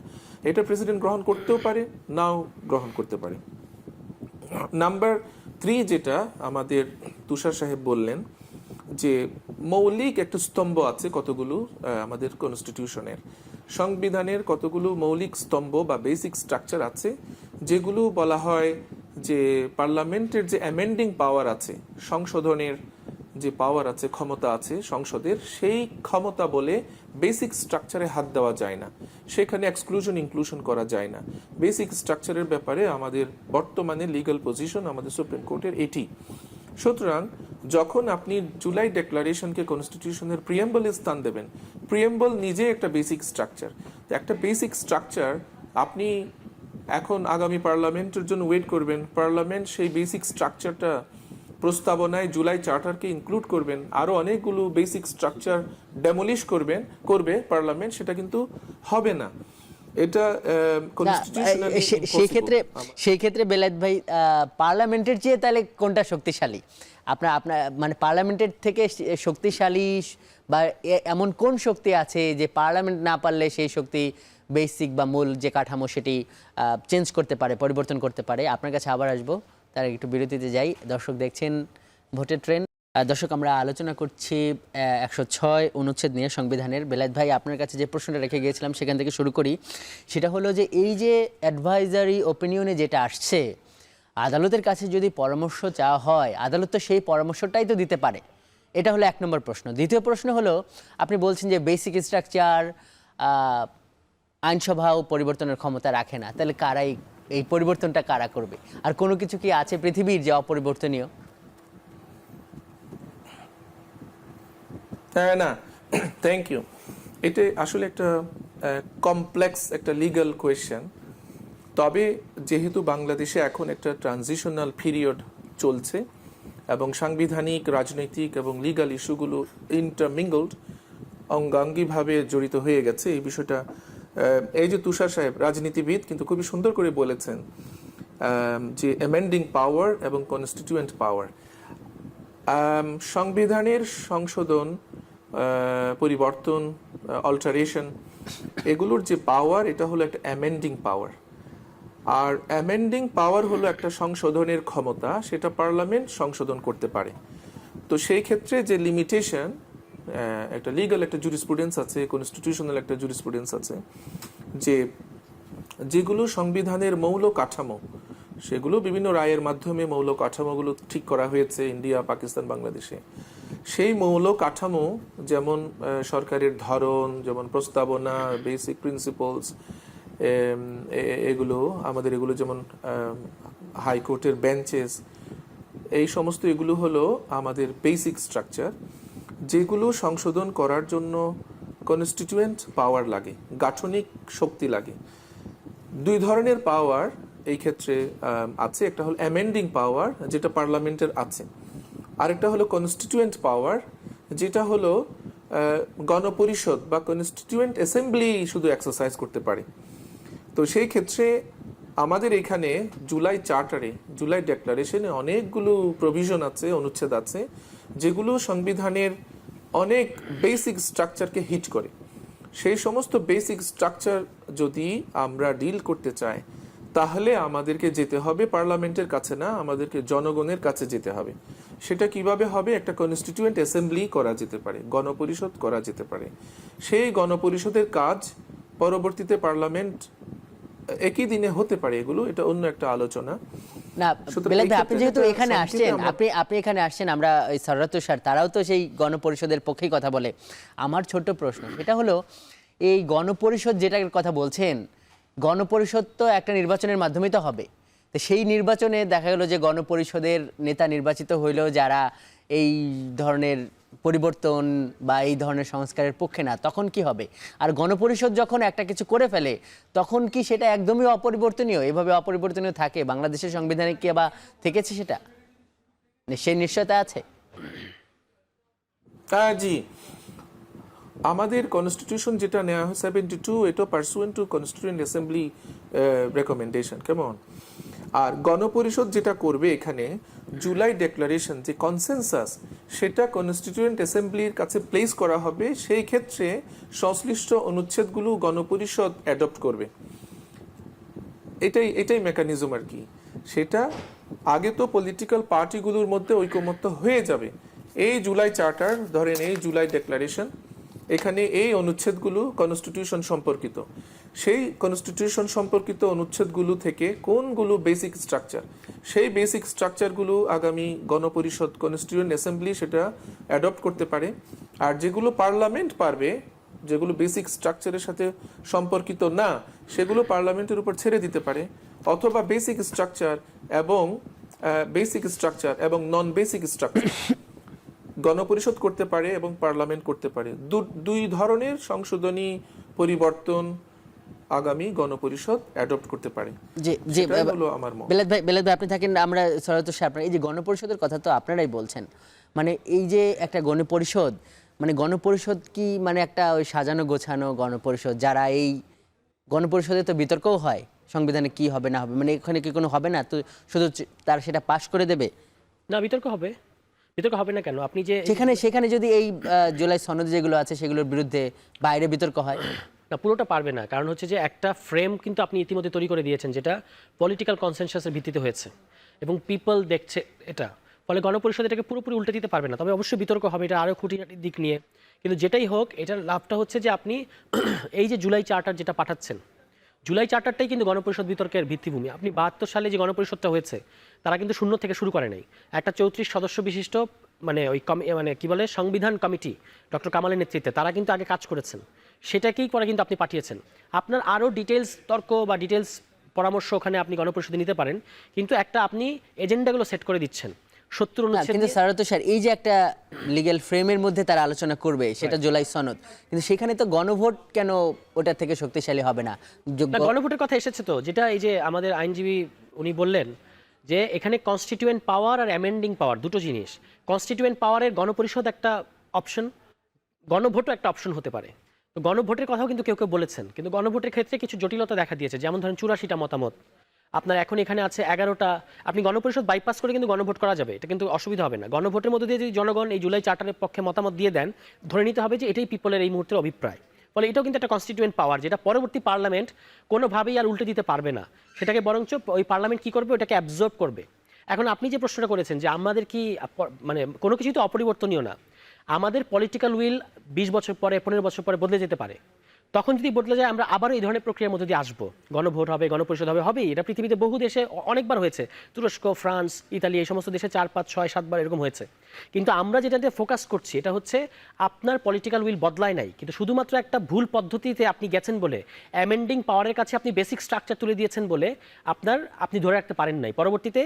এটা প্রেসিডেন্ট গ্রহণ করতেও পারে, নাও গ্রহণ করতে পারে। নাম্বার যেটা আমাদের তুষার সাহেব বললেন যে মৌলিক একটা স্তম্ভ আছে কতগুলো আমাদের কনস্টিটিউশনের, সংবিধানের কতগুলো মৌলিক স্তম্ভ বা বেসিক স্ট্রাকচার আছে, যেগুলো বলা হয় যে পার্লামেন্টের যে অ্যামেন্ডিং পাওয়ার আছে, সংশোধনের যে পাওয়ার আছে, ক্ষমতা আছে সংসদের, সেই ক্ষমতা বলে বেসিক স্ট্রাকচারে হাত দেওয়া যায় না, সেখানে এক্সক্লুশন ইনক্লুশন করা যায় না। বেসিক স্ট্রাকচারের ব্যাপারে আমাদের বর্তমানে লিগ্যাল পজিশন আমাদের সুপ্রিম কোর্টের এটি। সুতরাং যখন আপনি জুলাই ডিক্লারেশনকে কনস্টিটিউশনের প্রিএম্বলে স্থান দেবেন, প্রিএম্বল নিজে একটা বেসিক স্ট্রাকচার, একটা বেসিক স্ট্রাকচার আপনি এখন আগামী পার্লামেন্টের জন্য ওয়েট করবেন, পার্লামেন্ট সেই বেসিক স্ট্রাকচারটা প্রস্তাবনায় জুলাই চার্টারকে ইনক্লুড করবেন, আরো অনেকগুলো বেসিক স্ট্রাকচার ডেমোলিশ করবে পার্লামেন্ট, সেটা কিন্তু হবে না। এটা কনস্টিটিউশনালি সেই ক্ষেত্রে বেলায়েত ভাই পার্লামেন্টের চেয়ে তাহলে কোনটা শক্তিশালী? আপনার মানে পার্লামেন্টের থেকে শক্তিশালী বা এমন কোন শক্তি আছে যে পার্লামেন্ট না পারলে সেই শক্তি বেসিক বা মূল যে কাঠামো সেটি চেঞ্জ করতে পারে, পরিবর্তন করতে পারে? আপনার কাছে আবার আসবো, তার একটু বিরতিতে যাই। দর্শক দেখছেন ভোটের ট্রেন। দর্শক, আমরা আলোচনা করছি 106 অনুচ্ছেদ নিয়ে সংবিধানের। বেলায়েত ভাই, আপনার কাছে যে প্রশ্নটা রেখে গিয়েছিলাম সেখান থেকে শুরু করি। সেটা হলো যে এই যে অ্যাডভাইজারি ওপিনিয়নে যেটা আসছে, আদালতের কাছে যদি পরামর্শ চাওয়া হয়, আদালত তো সেই পরামর্শটাই তো দিতে পারে। এটা হলো 1 নম্বর প্রশ্ন। দ্বিতীয় প্রশ্ন হলো, আপনি বলছেন যে বেসিক স্ট্রাকচার আইনসভাও পরিবর্তনের ক্ষমতা রাখে না, তাহলে কারাই এই পরিবর্তনটা কারা করবে? আর কোনো কিছু কি আছে পৃথিবীর যে অপরিবর্তনীয়? না, থ্যাংক ইউ। এটা আসলে একটা কমপ্লেক্স একটা লিগ্যাল কোয়েশ্চেন। তবে যেহেতু বাংলাদেশে এখন একটা ট্রানজিশনাল পিরিয়ড চলছে এবং সাংবিধানিক, রাজনৈতিক এবং লিগ্যাল ইস্যুগুলো ইন্টারমিঙ্গলড, অঙ্গাঙ্গিভাবে জড়িত হয়ে গেছে, এই বিষয়টা এই যে তুষার সাহেব রাজনীতিবিদ কিন্তু খুবই সুন্দর করে বলেছেন যে অ্যামেন্ডিং পাওয়ার এবং কনস্টিটিউয়েন্ট পাওয়ার, সংবিধানের সংশোধন, পরিবর্তন, অল্টারেশন, এগুলোর যে পাওয়ার, এটা হলো একটা অ্যামেন্ডিং পাওয়ার। আর অ্যামেন্ডিং পাওয়ার হলো একটা সংশোধনের ক্ষমতা, সেটা পার্লামেন্ট সংশোধন করতে পারে। তো সেই ক্ষেত্রে যে লিমিটেশন, একটা লিগ্যাল একটা জুরিসপ্রুডেন্স আছে, কনস্টিটিউশনাল একটা জুরিসপ্রুডেন্স আছে, যে যেগুলো সংবিধানের মৌল কাঠামো, সেগুলো বিভিন্ন রায়ের মাধ্যমে মৌল কাঠামোগুলো ঠিক করা হয়েছে ইন্ডিয়া, পাকিস্তান, বাংলাদেশে। সেই মৌল কাঠামো যেমন সরকারের ধরন, যেমন প্রস্তাবনা, বেসিক প্রিন্সিপলস, এগুলো আমাদের, এগুলো যেমন হাইকোর্টের বেঞ্চেস, এই সমস্ত এগুলো হলো আমাদের বেসিক স্ট্রাকচার, যেগুলো সংশোধন করার জন্য কনস্টিটিউয়েন্ট পাওয়ার লাগে, গাঠনিক শক্তি লাগে। 2 ধরনের পাওয়ার এই ক্ষেত্রে আছে, একটা হলো অ্যামেন্ডিং পাওয়ার, যেটা পার্লামেন্টের আছে, আরেকটা হলো কনস্টিটিউয়েন্ট পাওয়ার, যেটা হলো গণপরিষদ বা কনস্টিটিউয়েন্ট অ্যাসেম্বলি শুধু এক্সারসাইজ করতে পারে। তো সেই ক্ষেত্রে আমাদের এখানে জুলাই চার্টারে, জুলাই ডিক্লারেশনে অনেকগুলো প্রভিশন আছে, অনুচ্ছেদ আছে, যেগুলো সংবিধানের অনেক বেসিক স্ট্রাকচারকে হিট করে। সেই সমস্ত বেসিক স্ট্রাকচার যদি আমরা ডিল করতে চাই, তাহলে আমাদেরকে যেতে হবে পার্লামেন্টের কাছে না, আমাদেরকে জনগণের কাছে যেতে হবে। সেটা কিভাবে হবে? একটা কনস্টিটিউয়েন্ট অ্যাসেম্বলি করা যেতে পারে, গণপরিষদ করা যেতে পারে। সেই গণপরিষদের কাজ পরবর্তীতে পার্লামেন্ট একই দিনে হতে পারে, এগুলো এটা অন্য একটা আলোচনা। না বেলায়েত ভাই, আপনি যেহেতু এখানে আসছেন, আপনি এখানে আসছেন, আমরা ওই সররাত তুষার তারাও তো সেই গণপরিষদের পক্ষেই কথা বলে। আমার ছোট্ট প্রশ্ন এটা হলো, এই গণপরিষদ যেটার কথা বলছেন, গণপরিষদ তো একটা নির্বাচনের মাধ্যমেই তো হবে। তো সেই নির্বাচনে দেখা গেল যে গণপরিষদের নেতা নির্বাচিত হইলেও যারা এই ধরনের পরিবর্তন বা এই ধরনের সংস্কারের পক্ষে না, তখন কি হবে? আর গণপরিষদ যখন একটা কিছু করে ফেলে, তখন কি সেটা একদমই অপরিবর্তনীয়? এভাবে অপরিবর্তনীয় থাকে? বাংলাদেশের সংবিধানে কি বা থেকেছে সেটা? সেই নিশ্চয়তা আছে? জি, আমাদের কনস্টিটিউশন যেটা নেওয়া হয় 72, এটা pursuant to constituent assembly recommendation, কেমন? আর গণপরিষদ যেটা করবে, এখানে জুলাই ডিক্লারেশন যে কনসেনসাস, সেটা কনস্টিটিউয়েন্ট অ্যাসেম্বলির কাছে প্লেস করা হবে। সেই ক্ষেত্রে সংশ্লিষ্ট অনুচ্ছেদগুলো গণপরিষদ অ্যাডপ্ট করবে। এটাই মেকানিজম আর কি। সেটা আগে তো পলিটিক্যাল পার্টিগুলোর মধ্যে ঐকমত্য হয়ে যাবে। এই জুলাই চার্টার ধরেন, এই জুলাই ডেক্লারেশন, এখানে এই অনুচ্ছেদগুলো কনস্টিটিউশন সম্পর্কিত, সেই কনস্টিটিউশন সম্পর্কিত অনুচ্ছেদগুলো থেকে কোনগুলো বেসিক স্ট্রাকচার, সেই বেসিক স্ট্রাকচারগুলো আগামী গণপরিষদ কনস্টিটিউয়েন্ট অ্যাসেম্বলি সেটা অ্যাডপ্ট করতে পারে। আর যেগুলো পার্লামেন্ট পারবে, যেগুলো বেসিক স্ট্রাকচারের সাথে সম্পর্কিত না, সেগুলো পার্লামেন্টের উপর ছেড়ে দিতে পারে। অথবা বেসিক স্ট্রাকচার এবং নন বেসিক স্ট্রাকচার গণপরিষদ করতে পারে এবং পার্লামেন্ট করতে পারে। দুই ধরনের সংশোধনী পরিবর্তন আগামী গণপরিষদ অ্যাডপ্ট করতে পারে। যে হলো আমার মত। বেলাত ভাই আপনি থাকেন, আমরা সরাসরি আপনার এই যে গণপরিষদের কথা তো আপনারাই বলছেন, মানে এই যে একটা গণপরিষদ, মানে গণপরিষদ কি মানে একটা ওই সাজানো গোছানো গণপরিষদ, যারা এই গণপরিষদে তো বিতর্কও হয় সংবিধানে কি হবে না হবে, মানে এখানে কি কোনো হবে না, তো শুধু তারা সেটা পাশ করে দেবে? না, বিতর্ক হবে না কেন? আপনি যে সেখানে যদি এই জুলাই সনদ যেগুলো আছে সেগুলোর বিরুদ্ধে বাইরে বিতর্ক হয়, না, পুরোটা পারবে না। কারণ হচ্ছে যে একটা ফ্রেম কিন্তু আপনি ইতিমধ্যে তৈরি করে দিয়েছেন, যেটা পলিটিক্যাল কনসেনসাসের ভিত্তিতে হয়েছে এবং পিপল দেখছে এটা। ফলে গণপরিষদ এটাকে পুরোপুরি উল্টে দিতে পারবে না। তবে অবশ্যই বিতর্ক হবে, এটা আরও খুঁটিনাটির দিক নিয়ে। কিন্তু যেটাই হোক, এটার লাভটা হচ্ছে যে আপনি এই যে জুলাই চার্টার যেটা পাঠাচ্ছেন, জুলাই চার্টারটাই কিন্তু গণপরিষদ বিতর্কের ভিত্তিভূমি। আপনি 72 সালে যে গণপরিষদটা হয়েছে, তারা কিন্তু শূন্য থেকে শুরু করে নাই। একটা 34 সদস্য বিশিষ্ট মানে ওই কি বলে সংবিধান কমিটি ডক্টর কামালের নেতৃত্বে তারা কিন্তু আগে কাজ করেছেন, সেটাকেই পরে কিন্তু আপনি পাঠিয়েছেন। আপনার আরও ডিটেলস তর্ক বা ডিটেলস পরামর্শ ওখানে আপনি গণপরিষদে নিতে পারেন, কিন্তু একটা আপনি এজেন্ডাগুলো সেট করে দিচ্ছেন 70 অনুচ্ছেদ। কিন্তু সারাতো স্যার, এই যে একটা লিগ্যাল ফ্রেমের মধ্যে তারা আলোচনা করবে, সেটা জুলাই সনদ, কিন্তু সেখানে তো গণভোট কেন ওটা থেকে শক্তিশালী হবে না? গণভোটের কথা এসেছে তো, যেটা এই যে আমাদের আইনজীবী উনি বললেন যে এখানে কনস্টিটিউয়েন্ট পাওয়ার আর অ্যামেন্ডিং পাওয়ার দুটো জিনিস। কনস্টিটিউয়েন্ট পাওয়ারের গণপরিষদ একটা অপশন, গণভোটও একটা অপশন হতে পারে। তো গণভোটের কথাও কিন্তু কেউ কেউ বলেছেন, কিন্তু গণভোটের ক্ষেত্রে কিছু জটিলতা দেখা দিয়েছে। যেমন ধরেন 84টা মতামত, আপনার এখন এখানে আছে 11টা, আপনি গণপরিষদ বাইপাস করে কিন্তু গণভোট করা যাবে, এটা কিন্তু অসুবিধা হবে না। গণভোটের মধ্যে দিয়ে যদি জনগণ এই জুলাই চার্টারের পক্ষে মতামত দিয়ে দেন, ধরে নিতে হবে যে এটাই পিপলের এই মুহূর্তের অভিপ্রায়। ফলে এটাও কিন্তু একটা কনস্টিটিউয়েন্ট পাওয়ার, যেটা পরবর্তী পার্লামেন্ট কোনোভাবেই আর উল্টে দিতে পারবে না। সেটাকে বরঞ্চ ওই পার্লামেন্ট কী করবে, ওটাকে অ্যাবজর্ব করবে। এখন আপনি যে প্রশ্নটা করেছেন যে আমাদের কি মানে কোনো কিছুই তো অপরিবর্তনীয় না, আমাদের পলিটিক্যাল উইল 20 বছর পরে 15 বছর পরে বদলে যেতে পারে। তখন যদি বদলে যায়, আমরা আবারও এই ধরনের প্রক্রিয়ার মধ্যে দিয়ে আসবো, গণভোট হবে, গণপরিষদ হবে। এটা পৃথিবীতে বহু দেশে অনেকবার হয়েছে, তুরস্ক, ফ্রান্স, ইতালি, এই সমস্ত দেশে 4, 5, 6, 7 বার এরকম হয়েছে। কিন্তু আমরা যেটাতে ফোকাস করছি, এটা হচ্ছে আপনার পলিটিক্যাল উইল বদলায় নাই, কিন্তু শুধুমাত্র একটা ভুল পদ্ধতিতে আপনি গেছেন বলে, অ্যামেন্ডিং পাওয়ারের কাছে আপনি বেসিক স্ট্রাকচার তুলে দিয়েছেন বলে আপনি ধরে রাখতে পারেন নাই। পরবর্তীতে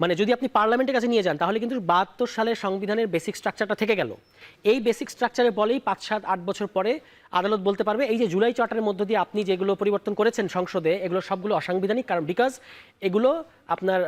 মানে যদি আপনি পার্লামেন্টের কাছে নিয়ে যান, তাহলে কিন্তু 72 সালের সংবিধানের বেসিক স্ট্রাকচারটা থেকে গেল। এই বেসিক স্ট্রাকচারের বলেই 5, 7, 8 বছর পরে আদালত বলতে পারবে এই যে জুলাই চার্টারের মধ্য দিয়ে আপনি যেগুলো পরিবর্তন করেছেন সংসদে, এগুলো সবগুলো অসাংবিধানিক, কারণ বিকজ এগুলো আপনার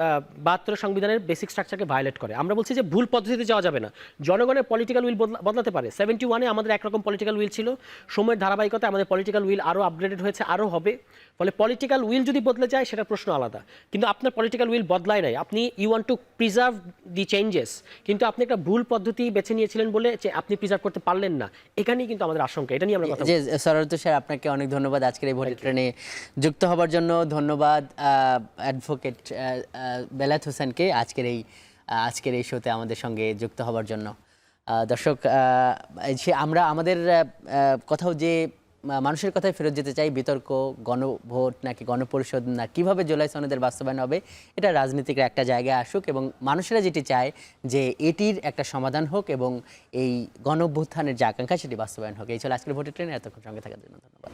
72 সংবিধানের বেসিক স্ট্রাকচারকে ভায়োলেট করে। আমরা বলছি যে ভুল পদ্ধতিতে যাওয়া যাবে না, জনগণের পলিটিক্যাল উইল বদলাতে পারে। 71-এ আমাদের একরকম পলিটিক্যাল উইল ছিল, সময়ের ধারাবাহিকতায় আমাদের পলিটিক্যাল উইল আরও আপগ্রেডেড হয়েছে, আরও হবে। ফলে পলিটিক্যাল উইল যদি বদলে যায়, সেটা প্রশ্ন আলাদা, কিন্তু আপনার পলিটিক্যাল উইল বদলায় নাই। আপনি you want to preserve the changes, কিন্তু আপনি একটা ভুল পদ্ধতি বেছে নিয়েছিলেন বলে যে আপনি প্রিজার্ভ করতে পারলেন না, এখানেই কিন্তু আমাদের আশঙ্কা। এটা নিয়ে আমরা কথা বলছি। সারাতো স্যার, আপনাকে অনেক ধন্যবাদ আজকের এই ভোটের ট্রেনে যুক্ত হবার জন্য। ধন্যবাদ অ্যাডভোকেট বেলাত হোসেনকে আজকের এই শোতে আমাদের সঙ্গে যুক্ত হবার জন্য। দর্শক, আমরা আমাদের কোথাও যে মানুষের কথায় ফেরত যেতে চাই, বিতর্ক গণভোট নাকি গণপরিষদ না কিভাবে জুলাই সনদের বাস্তবায়ন হবে, এটা রাজনীতিকরা একটা জায়গায় আসুক এবং মানুষেরা যেটি চায় যে এটির একটা সমাধান হোক এবং এই গণঅভ্যুত্থানের যে আকাঙ্ক্ষা সেটি বাস্তবায়ন হোক। এই ছিল আজকের ভোটের ট্রেনে। এতক্ষণ সঙ্গে থাকার জন্য ধন্যবাদ।